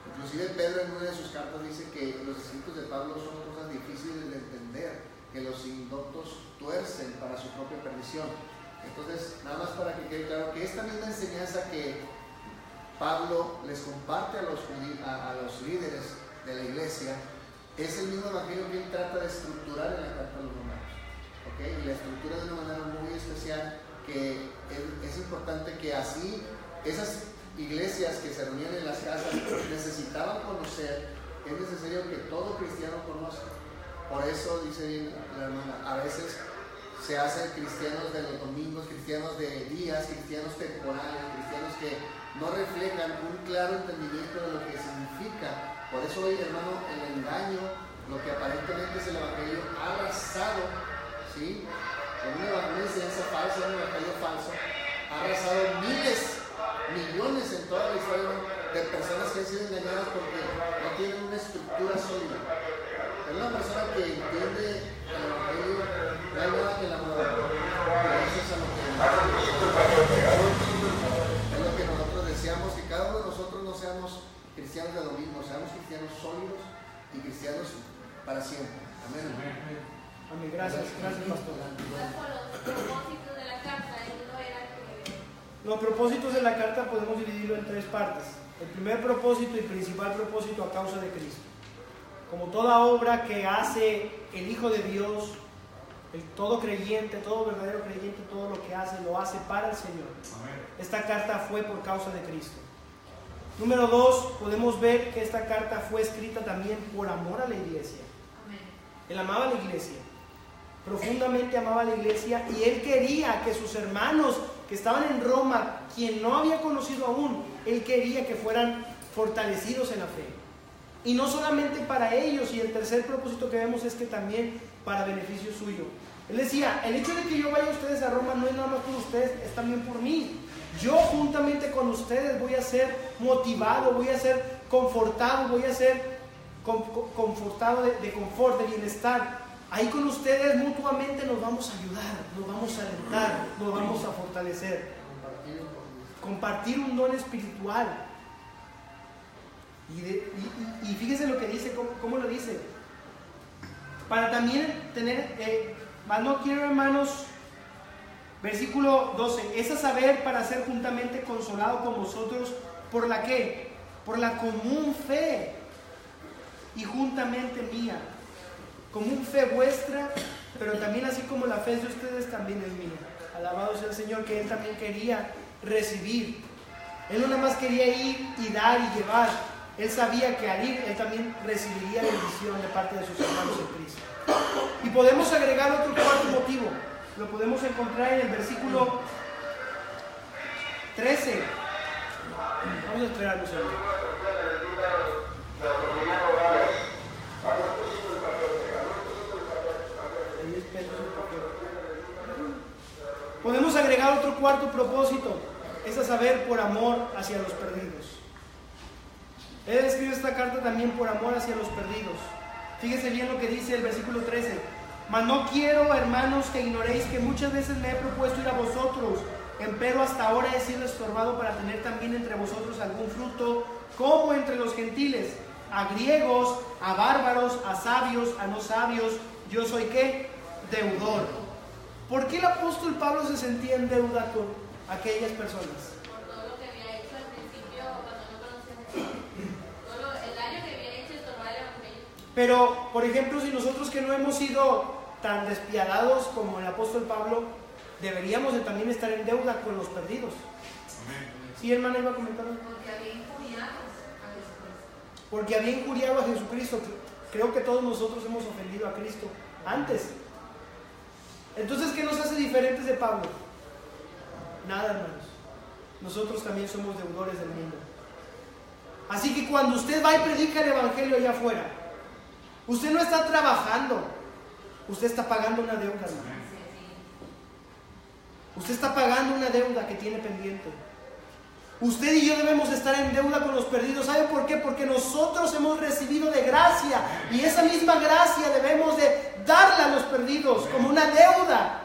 Inclusive Pedro en una de sus cartas dice que los escritos de Pablo son cosas difíciles de entender, que los indoctos tuercen para su propia perdición. Entonces, nada más para que quede claro que esta misma enseñanza que Pablo les comparte a los líderes de la iglesia es el mismo evangelio que él trata de estructurar en la carta a los romanos. ¿Okay? Y la estructura de una manera muy especial, que es importante que así esas iglesias que se reunían en las casas necesitaban conocer. Es necesario que todo cristiano conozca. Por eso dice bien la hermana, a veces se hacen cristianos de los domingos, cristianos de días, cristianos temporales, cristianos que no reflejan un claro entendimiento de lo que significa. Por eso hoy, hermano, el engaño, lo que aparentemente es el evangelio, ha arrasado, ¿sí? Con una enseñanza falsa, un evangelio falso, ha arrasado millones en toda la historia de personas que han sido engañadas porque no tienen una estructura sólida. Es una persona que entiende el evangelio, no hay nada que la mueva. Eso es lo que nosotros deseamos, que cada uno de nosotros no seamos cristianos de domingo, seamos cristianos sólidos y cristianos para siempre. Amén. Amén. Gracias, pastor. Los propósitos de la carta podemos dividirlo en tres partes. El primer propósito y principal propósito, a causa de Cristo. Como toda obra que hace el Hijo de Dios, todo creyente, todo verdadero creyente, todo lo que hace, lo hace para el Señor. Esta carta fue por causa de Cristo. Número 2, podemos ver que esta carta fue escrita también por amor a la iglesia. Él amaba a la iglesia, profundamente amaba a la iglesia, y él quería que sus hermanos que estaban en Roma, quien no había conocido aún, él quería que fueran fortalecidos en la fe. Y no solamente para ellos, y el tercer propósito que vemos es que también para beneficio suyo. Él decía, el hecho de que yo vaya a ustedes a Roma no es nada más por ustedes, es también por mí. Yo juntamente con ustedes voy a ser motivado, voy a ser confortado, voy a ser confortado de confort, de bienestar. Ahí con ustedes mutuamente nos vamos a ayudar, nos vamos a alentar, nos vamos a fortalecer. Compartir un don espiritual. Y fíjense lo que dice, cómo lo dice. Para también tener, mas no quiero, hermanos, versículo 12, es a saber, para ser juntamente consolado con vosotros, ¿por la qué? Por la común fe y juntamente mía. Común fe vuestra, pero también así como la fe de ustedes también es mía. Alabado sea el Señor, que Él también quería recibir. Él no nada más quería ir y dar y llevar. Él sabía que al ir, Él también recibiría bendición de parte de sus hermanos en Cristo. Y podemos agregar otro cuarto motivo. Lo podemos encontrar en el versículo 13. Vamos a esperarnos ahí. Podemos agregar otro cuarto propósito, es a saber, por amor hacia los perdidos. Él escribe esta carta también por amor hacia los perdidos. Fíjese bien lo que dice el versículo 13. Mas no quiero, hermanos, que ignoréis que muchas veces me he propuesto ir a vosotros, empero hasta ahora he sido estorbado para tener también entre vosotros algún fruto, como entre los gentiles, a griegos, a bárbaros, a sabios, a no sabios. Yo soy ¿qué? Deudor. ¿Por qué el apóstol Pablo se sentía en deuda con aquellas personas? Por todo lo que había hecho al principio cuando no conocían a Jesús. El daño que había hecho estorbar el evangelio. Pero, por ejemplo, si nosotros que no hemos sido tan despiadados como el apóstol Pablo, deberíamos de también estar en deuda con los perdidos. ¿Sí, hermana, iba a comentar? Porque había injuriado a Jesucristo. Porque había injuriado a Jesucristo. Creo que todos nosotros hemos ofendido a Cristo antes. Entonces, ¿qué nos hace diferentes de Pablo? Nada, hermanos. Nosotros también somos deudores del mundo. Así que cuando usted va y predica el evangelio allá afuera, usted no está trabajando, usted está pagando una deuda, hermano. Usted está pagando una deuda que tiene pendiente. Usted y yo debemos estar en deuda con los perdidos. ¿Sabe por qué? Porque nosotros hemos recibido de gracia, y esa misma gracia debemos de darla a los perdidos como una deuda.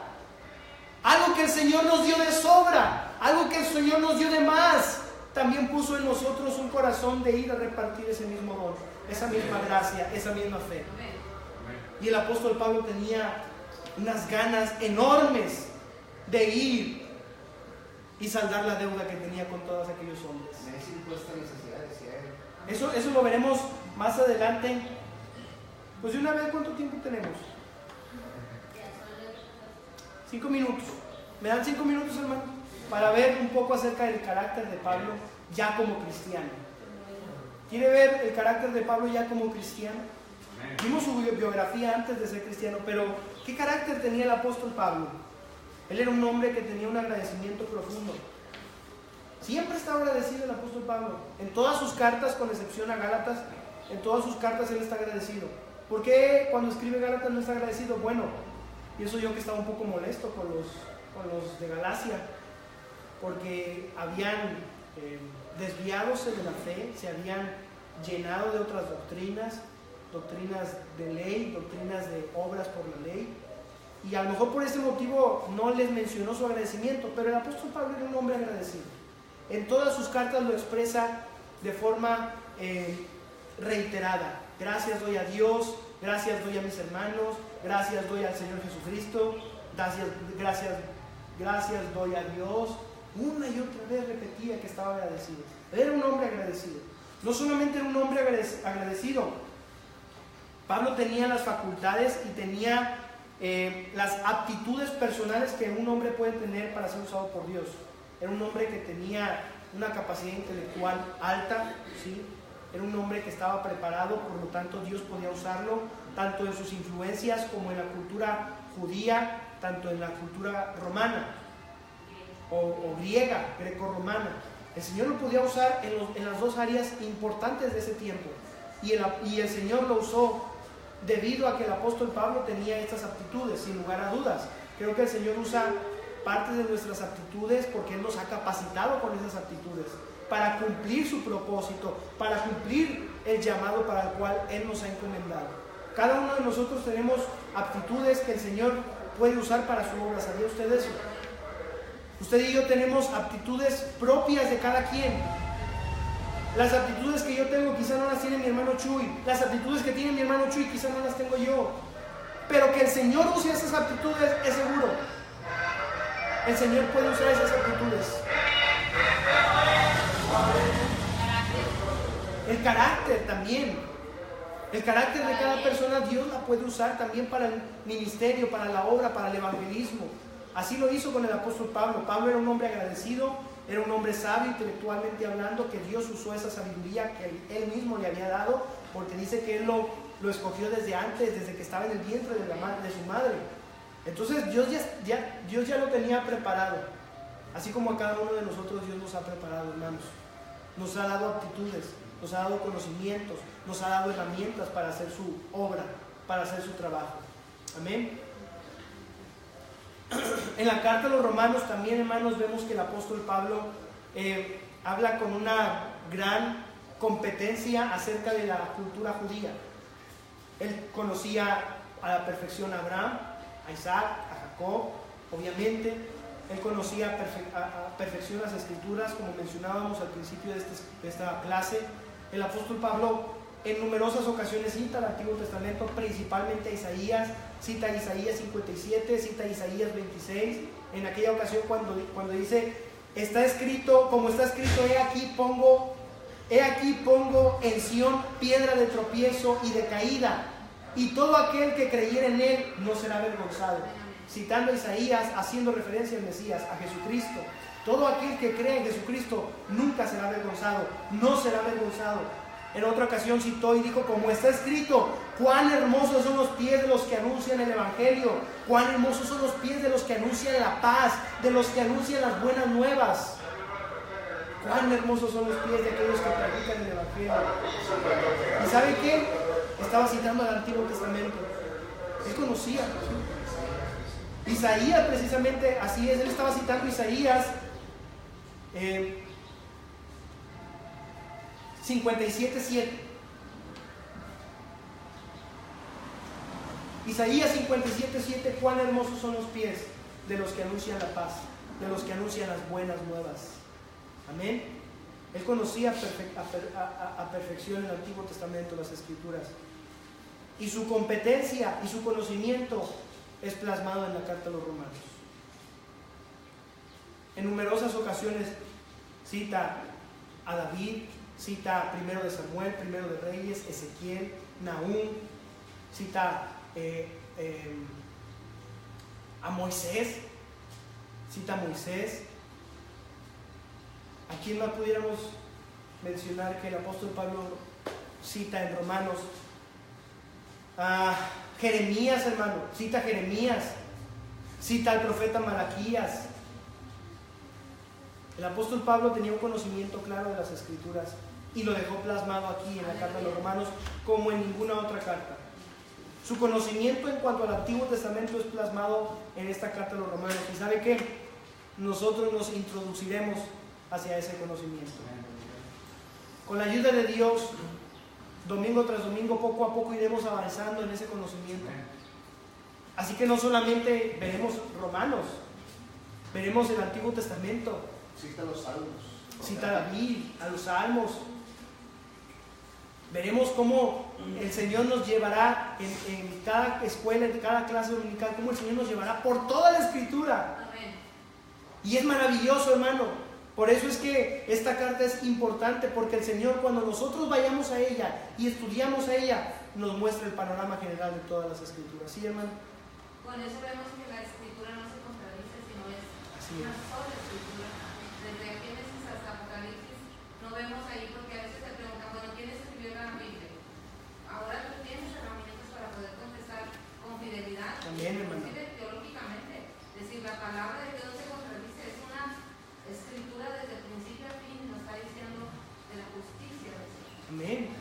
Algo que el Señor nos dio de sobra, algo que el Señor nos dio de más. También puso en nosotros un corazón de ir a repartir ese mismo don, esa misma gracia, esa misma fe. Y el apóstol Pablo tenía unas ganas enormes de ir y saldar la deuda que tenía con todos aquellos hombres. Me es impuesta necesidad, decía él. Eso lo veremos más adelante. Pues de una vez, ¿cuánto tiempo tenemos? 5 minutos. ¿Me dan 5 minutos, hermano? Para ver un poco acerca del carácter de Pablo ya como cristiano. ¿Quiere ver el carácter de Pablo ya como cristiano? Vimos su biografía antes de ser cristiano, pero ¿qué carácter tenía el apóstol Pablo? Él era un hombre que tenía un agradecimiento profundo. Siempre estaba agradecido el apóstol Pablo. En todas sus cartas, con excepción a Gálatas, en todas sus cartas él está agradecido. ¿Por qué cuando escribe Gálatas no está agradecido? Bueno, pienso yo que estaba un poco molesto con los de Galacia, porque habían desviadose de la fe, se habían llenado de otras doctrinas de ley, doctrinas de obras por la ley, y a lo mejor por ese motivo no les mencionó su agradecimiento. Pero el apóstol Pablo era un hombre agradecido. En todas sus cartas lo expresa de forma reiterada. Gracias doy a Dios, gracias doy a mis hermanos, gracias doy al Señor Jesucristo, gracias doy a Dios. Una y otra vez repetía que estaba agradecido. Era un hombre agradecido. No solamente era un hombre agradecido, Pablo tenía las facultades y tenía las aptitudes personales que un hombre puede tener para ser usado por Dios. Era un hombre que tenía una capacidad intelectual alta, ¿sí? Era un hombre que estaba preparado, por lo tanto Dios podía usarlo tanto en sus influencias como en la cultura judía, tanto en la cultura romana o griega, greco-romana. El Señor lo podía usar en las dos áreas importantes de ese tiempo, y el Señor lo usó debido a que el apóstol Pablo tenía estas aptitudes, sin lugar a dudas. Creo que el Señor usa parte de nuestras aptitudes porque Él nos ha capacitado con esas aptitudes. para cumplir su propósito, para cumplir el llamado para el cual Él nos ha encomendado. Cada uno de nosotros tenemos aptitudes que el Señor puede usar para su obra. ¿Sabía usted eso? Usted y yo tenemos aptitudes propias de cada quien. Las aptitudes que yo tengo quizás no las tiene mi hermano Chuy. Las aptitudes que tiene mi hermano Chuy quizás no las tengo yo. Pero que el Señor use esas aptitudes es seguro. El Señor puede usar esas aptitudes. El carácter también. El carácter de cada persona Dios la puede usar también para el ministerio, para la obra, para el evangelismo. Así lo hizo con el apóstol Pablo. Pablo era un hombre agradecido, era un hombre sabio intelectualmente hablando, que Dios usó esa sabiduría que Él mismo le había dado, porque dice que Él lo escogió desde antes, desde que estaba en el vientre de su madre. Entonces Dios ya lo tenía preparado. Así como a cada uno de nosotros Dios nos ha preparado, hermanos. Nos ha dado aptitudes, nos ha dado conocimientos, nos ha dado herramientas para hacer su obra, para hacer su trabajo. Amén. En la carta a los Romanos también, hermanos, vemos que el apóstol Pablo habla con una gran competencia acerca de la cultura judía. Él conocía a la perfección a Abraham, a Isaac, a Jacob, obviamente. Él conocía a perfección las escrituras, como mencionábamos al principio de esta clase. El apóstol Pablo en numerosas ocasiones cita el Antiguo Testamento, principalmente a Isaías, cita a Isaías 57, cita a Isaías 26, en aquella ocasión cuando dice, está escrito, como está escrito, he aquí pongo en Sión piedra de tropiezo y de caída, y todo aquel que creyere en él no será avergonzado. Citando a Isaías, haciendo referencia al Mesías, a Jesucristo. Todo aquel que cree en Jesucristo nunca será avergonzado, no será avergonzado. En otra ocasión citó y dijo, como está escrito, cuán hermosos son los pies de los que anuncian el Evangelio, cuán hermosos son los pies de los que anuncian la paz, de los que anuncian las buenas nuevas. Cuán hermosos son los pies de aquellos que practican el Evangelio. ¿Y sabe qué? Estaba citando al Antiguo Testamento. Él conocía Isaías, precisamente así es. Él estaba citando Isaías 57:7. Isaías 57:7, cuán hermosos son los pies de los que anuncian la paz, de los que anuncian las buenas nuevas. Amén. Él conocía a perfección el Antiguo Testamento, las Escrituras, y su competencia y su conocimiento es plasmado en la carta a los Romanos. En numerosas ocasiones cita a David, cita primero de Samuel, primero de Reyes, Ezequiel, Nahum, cita a Moisés, cita a Moisés. ¿A quién más pudiéramos mencionar que el apóstol Pablo cita en Romanos? Jeremías, hermano, cita a Jeremías, cita al profeta Malaquías. El apóstol Pablo tenía un conocimiento claro de las Escrituras y lo dejó plasmado aquí en la carta a los Romanos como en ninguna otra carta. Su conocimiento en cuanto al Antiguo Testamento es plasmado en esta carta a los Romanos. ¿Y sabe qué? Nosotros nos introduciremos hacia ese conocimiento. Con la ayuda de Dios, domingo tras domingo, poco a poco iremos avanzando en ese conocimiento. Así que no solamente veremos Romanos, veremos el Antiguo Testamento. Cita los salmos. Cita a David, a los salmos. Veremos cómo el Señor nos llevará en cada escuela, en cada clase dominical, cómo el Señor nos llevará por toda la Escritura. Amén. Y es maravilloso, hermano. Por eso es que esta carta es importante, porque el Señor, cuando nosotros vayamos a ella y estudiamos a ella, nos muestra el panorama general de todas las Escrituras. ¿Sí, hermano? Con eso vemos que la Escritura no se contradice, sino es Así una es. sola Escritura. Desde Génesis hasta Apocalipsis no vemos ahí, porque a veces te preguntan, bueno, ¿quién escribió la Biblia? Ahora tú tienes herramientas para poder contestar con fidelidad. También, hermano. Inclusive teológicamente. Es decir, la palabra de Dios se contradice, es una Escritura desde el principio a fin, nos está diciendo de la justicia de Dios. Amén.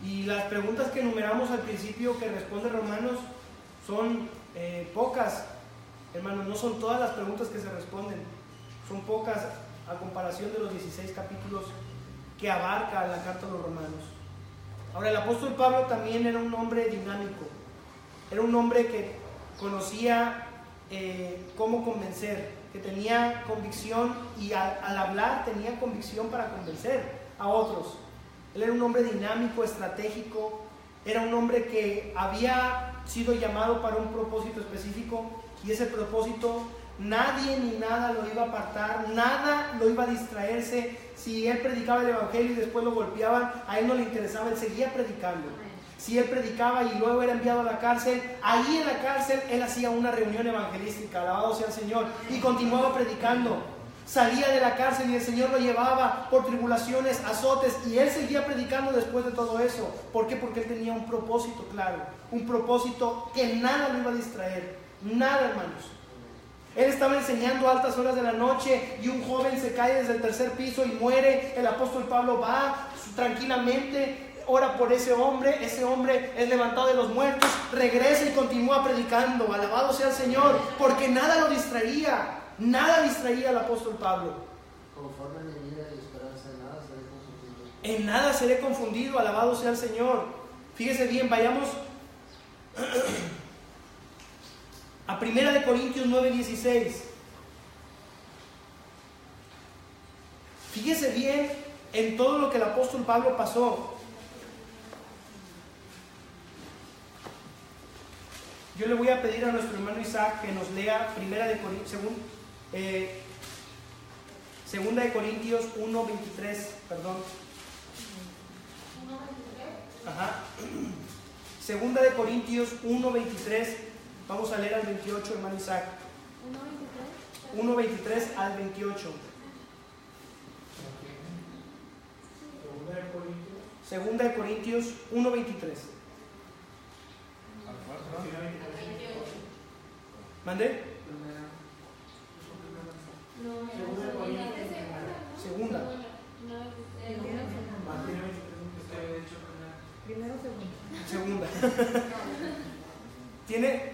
Y las preguntas que enumeramos al principio que responde Romanos son pocas, hermanos. No son todas las preguntas que se responden, son pocas a comparación de los 16 capítulos que abarca la carta a los romanos. Ahora, el apóstol Pablo también era un hombre dinámico, era un hombre que conocía cómo convencer, que tenía convicción y al hablar tenía convicción para convencer a otros. Él era un hombre dinámico, estratégico, era un hombre que había sido llamado para un propósito específico, y ese propósito nadie ni nada lo iba a apartar, nada lo iba a distraerse. Si él predicaba el evangelio y después lo golpeaban, a él no le interesaba, él seguía predicando. Si él predicaba y luego era enviado a la cárcel, ahí en la cárcel él hacía una reunión evangelística, alabado sea el Señor, y continuaba predicando. Salía de la cárcel y el Señor lo llevaba por tribulaciones, azotes, y él seguía predicando después de todo eso. ¿Por qué? Porque él tenía un propósito claro, un propósito que nada lo iba a distraer, nada, hermanos. Él estaba enseñando a altas horas de la noche y un joven se cae desde el tercer piso y muere. El apóstol Pablo va tranquilamente, ora por ese hombre es levantado de los muertos, regresa y continúa predicando, alabado sea el Señor, porque nada lo distraía. Nada distraía al apóstol Pablo. Conforme mi vida y esperanza, en nada seré confundido. En nada seré confundido, alabado sea el Señor. Fíjese bien, vayamos a 1 Corintios 9:16. Fíjese bien en todo lo que el apóstol Pablo pasó. Yo le voy a pedir a nuestro hermano Isaac que nos lea 2 de Corintios 1:23, perdón. 1:23. Ajá. 2 de Corintios 1:23. Vamos a leer al 28, hermano Isaac. 1:23 al 28. 2 de Corintios 1:23. ¿Mandé? Segunda. Segunda. ¿Tiene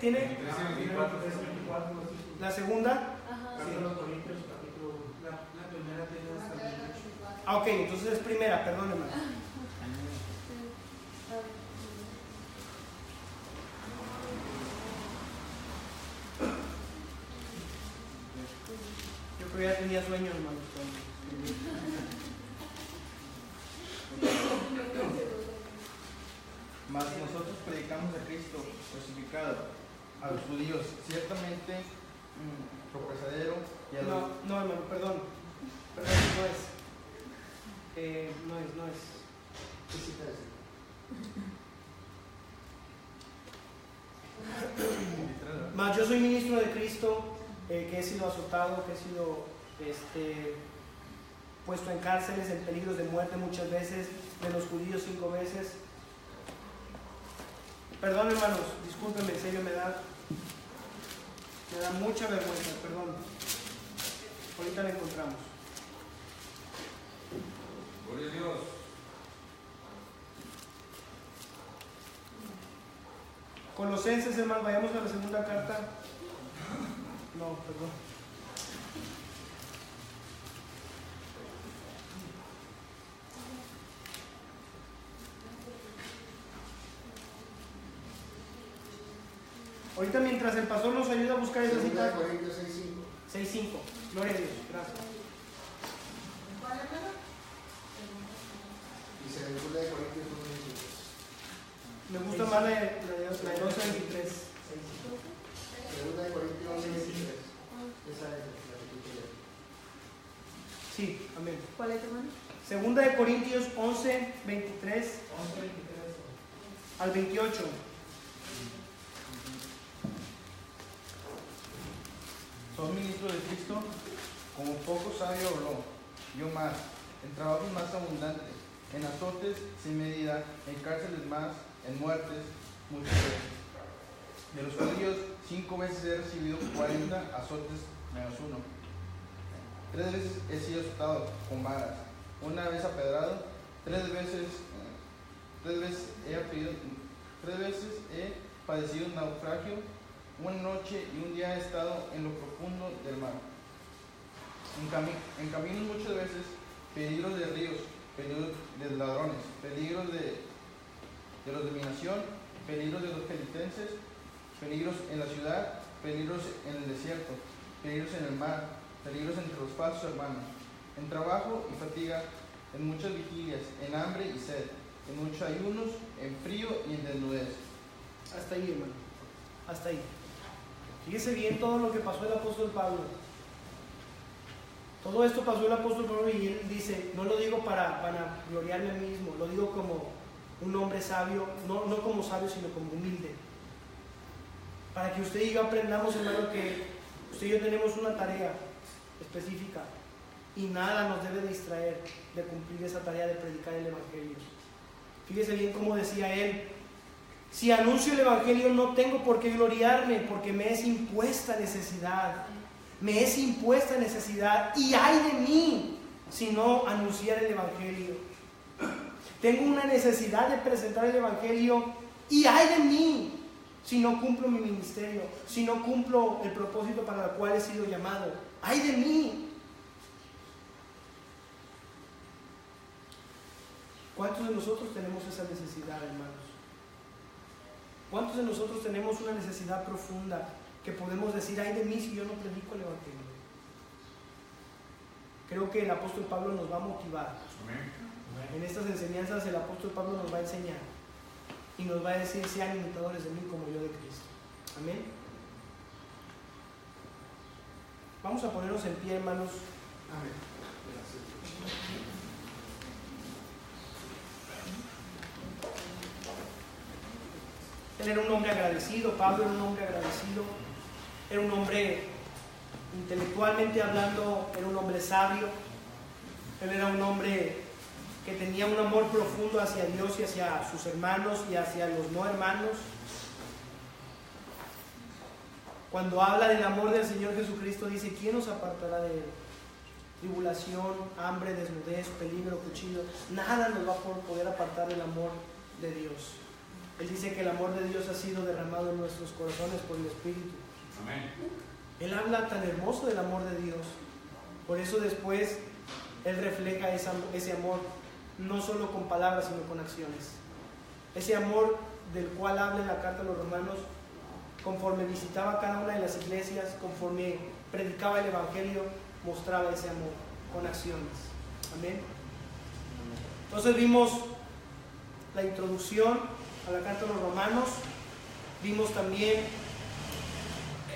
la segunda? Ah, ok, entonces es primera, perdónenme. Yo creo que ya tenía sueño, hermano. Mas nosotros predicamos a Cristo crucificado, a los judíos ciertamente tropezadero y a los... No, hermano, perdón, no es. No es. ¿Qué cita es? Mas yo soy ministro de Cristo, que he sido azotado, que he sido puesto en cárceles, en peligros de muerte muchas veces, de los judíos 5 veces. Perdón, hermanos, discúlpenme, en serio me da mucha vergüenza, perdón. Ahorita la encontramos. Gloria a Dios. Colosenses, hermanos, vayamos a la segunda carta. No, perdón. Ahorita mientras el pastor nos ayuda a buscar esa cita. 2 Corintios 6:5. 6:5. Gloria a Dios. Gracias. ¿Cuál es la? Dice 2 Corintios 1:5. Me gusta más la de 12:23. 2 Corintios 11:23. Esa es la que tú quieres. Sí, amén. ¿Cuál es, hermano? Segunda de Corintios 11:23 al 28. Son ministros de Cristo, como poco sabio habló, yo más, en trabajos más abundantes, en azotes sin medida, en cárceles más, en muertes muchas veces. De los judíos 5 veces he recibido 40 azotes menos 1. 3 veces he sido azotado con varas, 1 vez apedrado, 3 veces he padecido un naufragio, 1 noche y 1 día he estado en lo profundo del mar. En caminos muchas veces, peligros de ríos, peligros de ladrones, peligros de los de mi nación, peligros de los penitenses, peligros en la ciudad, peligros en el desierto, peligros en el mar, peligros entre los falsos hermanos, en trabajo y fatiga, en muchas vigilias, en hambre y sed, en muchos ayunos, en frío y en desnudez. Hasta ahí, hermano, hasta ahí. Fíjese bien todo lo que pasó el apóstol Pablo. Todo esto pasó el apóstol Pablo y él dice, no lo digo para gloriarme a mí mismo, lo digo como un hombre sabio, no como sabio, sino como humilde. Para que usted y yo aprendamos, hermano, que usted y yo tenemos una tarea específica y nada nos debe distraer de cumplir esa tarea de predicar el Evangelio. Fíjese bien cómo decía él, si anuncio el Evangelio no tengo por qué gloriarme, porque me es impuesta necesidad. Me es impuesta necesidad y ay de mí si no anunciar el Evangelio. Tengo una necesidad de presentar el Evangelio y ay de mí si no cumplo mi ministerio, si no cumplo el propósito para el cual he sido llamado. Ay de mí. ¿Cuántos de nosotros tenemos esa necesidad, hermanos? ¿Cuántos de nosotros tenemos una necesidad profunda que podemos decir, ay de mí si yo no predico el Evangelio? Creo que el apóstol Pablo nos va a motivar. En estas enseñanzas el apóstol Pablo nos va a enseñar y nos va a decir, sean imitadores de mí como yo de Cristo. Amén. Vamos a ponernos en pie, hermanos. Amén. Él era un hombre agradecido, Pablo era un hombre agradecido, era un hombre, intelectualmente hablando, era un hombre sabio, él era un hombre que tenía un amor profundo hacia Dios y hacia sus hermanos y hacia los no hermanos. Cuando habla del amor del Señor Jesucristo, dice, ¿quién nos apartará de él? Tribulación, hambre, desnudez, peligro, cuchillo, nada nos va a poder apartar del amor de Dios. Él dice que el amor de Dios ha sido derramado en nuestros corazones por el Espíritu. Amén. Él habla tan hermoso del amor de Dios. Por eso después Él refleja ese amor, no solo con palabras, sino con acciones. Ese amor del cual habla en la carta a los Romanos, conforme visitaba cada una de las iglesias, conforme predicaba el Evangelio, mostraba ese amor con acciones. Amén. Entonces vimos la introducción a la carta a los Romanos, vimos también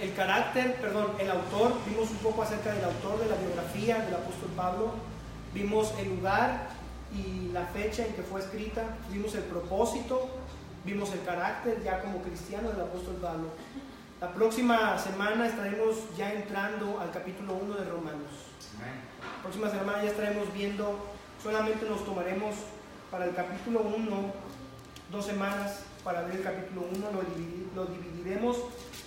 el autor, vimos un poco acerca del autor de la biografía del apóstol Pablo, vimos el lugar y la fecha en que fue escrita, vimos el propósito, vimos el carácter ya como cristiano del apóstol Pablo. La próxima semana estaremos ya entrando al capítulo 1 de Romanos. La próxima semana ya estaremos viendo, solamente nos tomaremos para el capítulo 1 2 semanas para ver el capítulo 1, lo dividiremos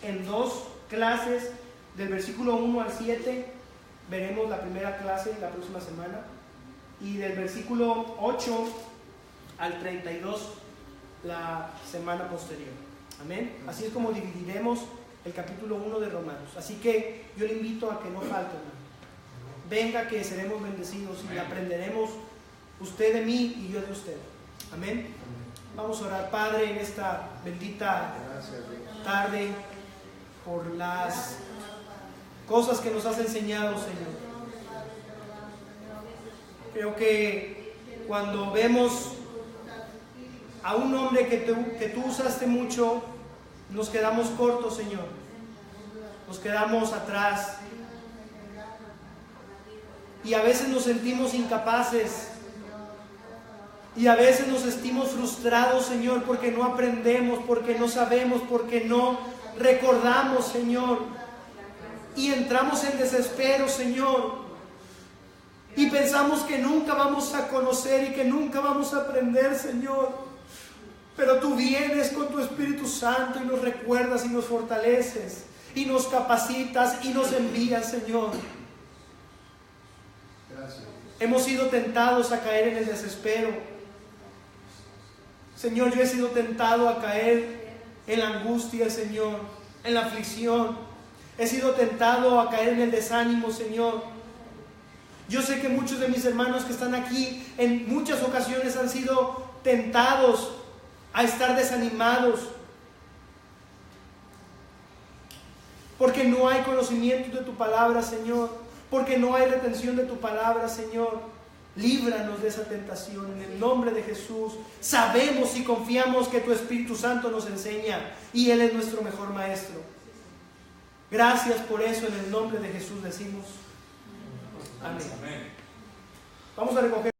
en 2 clases, del versículo 1 al 7 veremos la primera clase la próxima semana y del versículo 8 al 32 la semana posterior. Amén. Así es como dividiremos el capítulo 1 de Romanos. Así que yo le invito a que no falte, hermano. Venga, que seremos bendecidos y aprenderemos usted de mí y yo de usted. Amén. Vamos a orar, Padre, en esta bendita tarde por las cosas que nos has enseñado, Señor. Creo que cuando vemos a un hombre que tú usaste mucho, nos quedamos cortos, Señor. Nos quedamos atrás. Y a veces nos sentimos incapaces. Y a veces nos sentimos frustrados, Señor, porque no aprendemos, porque no sabemos, porque no recordamos, Señor. Y entramos en desespero, Señor. Y pensamos que nunca vamos a conocer y que nunca vamos a aprender, Señor. Pero tú vienes con tu Espíritu Santo y nos recuerdas y nos fortaleces. Y nos capacitas y nos envías, Señor. Gracias. Hemos sido tentados a caer en el desespero. Señor, yo he sido tentado a caer en la angustia, Señor, en la aflicción. He sido tentado a caer en el desánimo, Señor. Yo sé que muchos de mis hermanos que están aquí en muchas ocasiones han sido tentados a estar desanimados porque no hay conocimiento de tu palabra, Señor, porque no hay retención de tu palabra, Señor. Líbranos de esa tentación en el nombre de Jesús. Sabemos y confiamos que tu Espíritu Santo nos enseña y Él es nuestro mejor maestro. Gracias por eso, en el nombre de Jesús decimos amén. Vamos a recoger.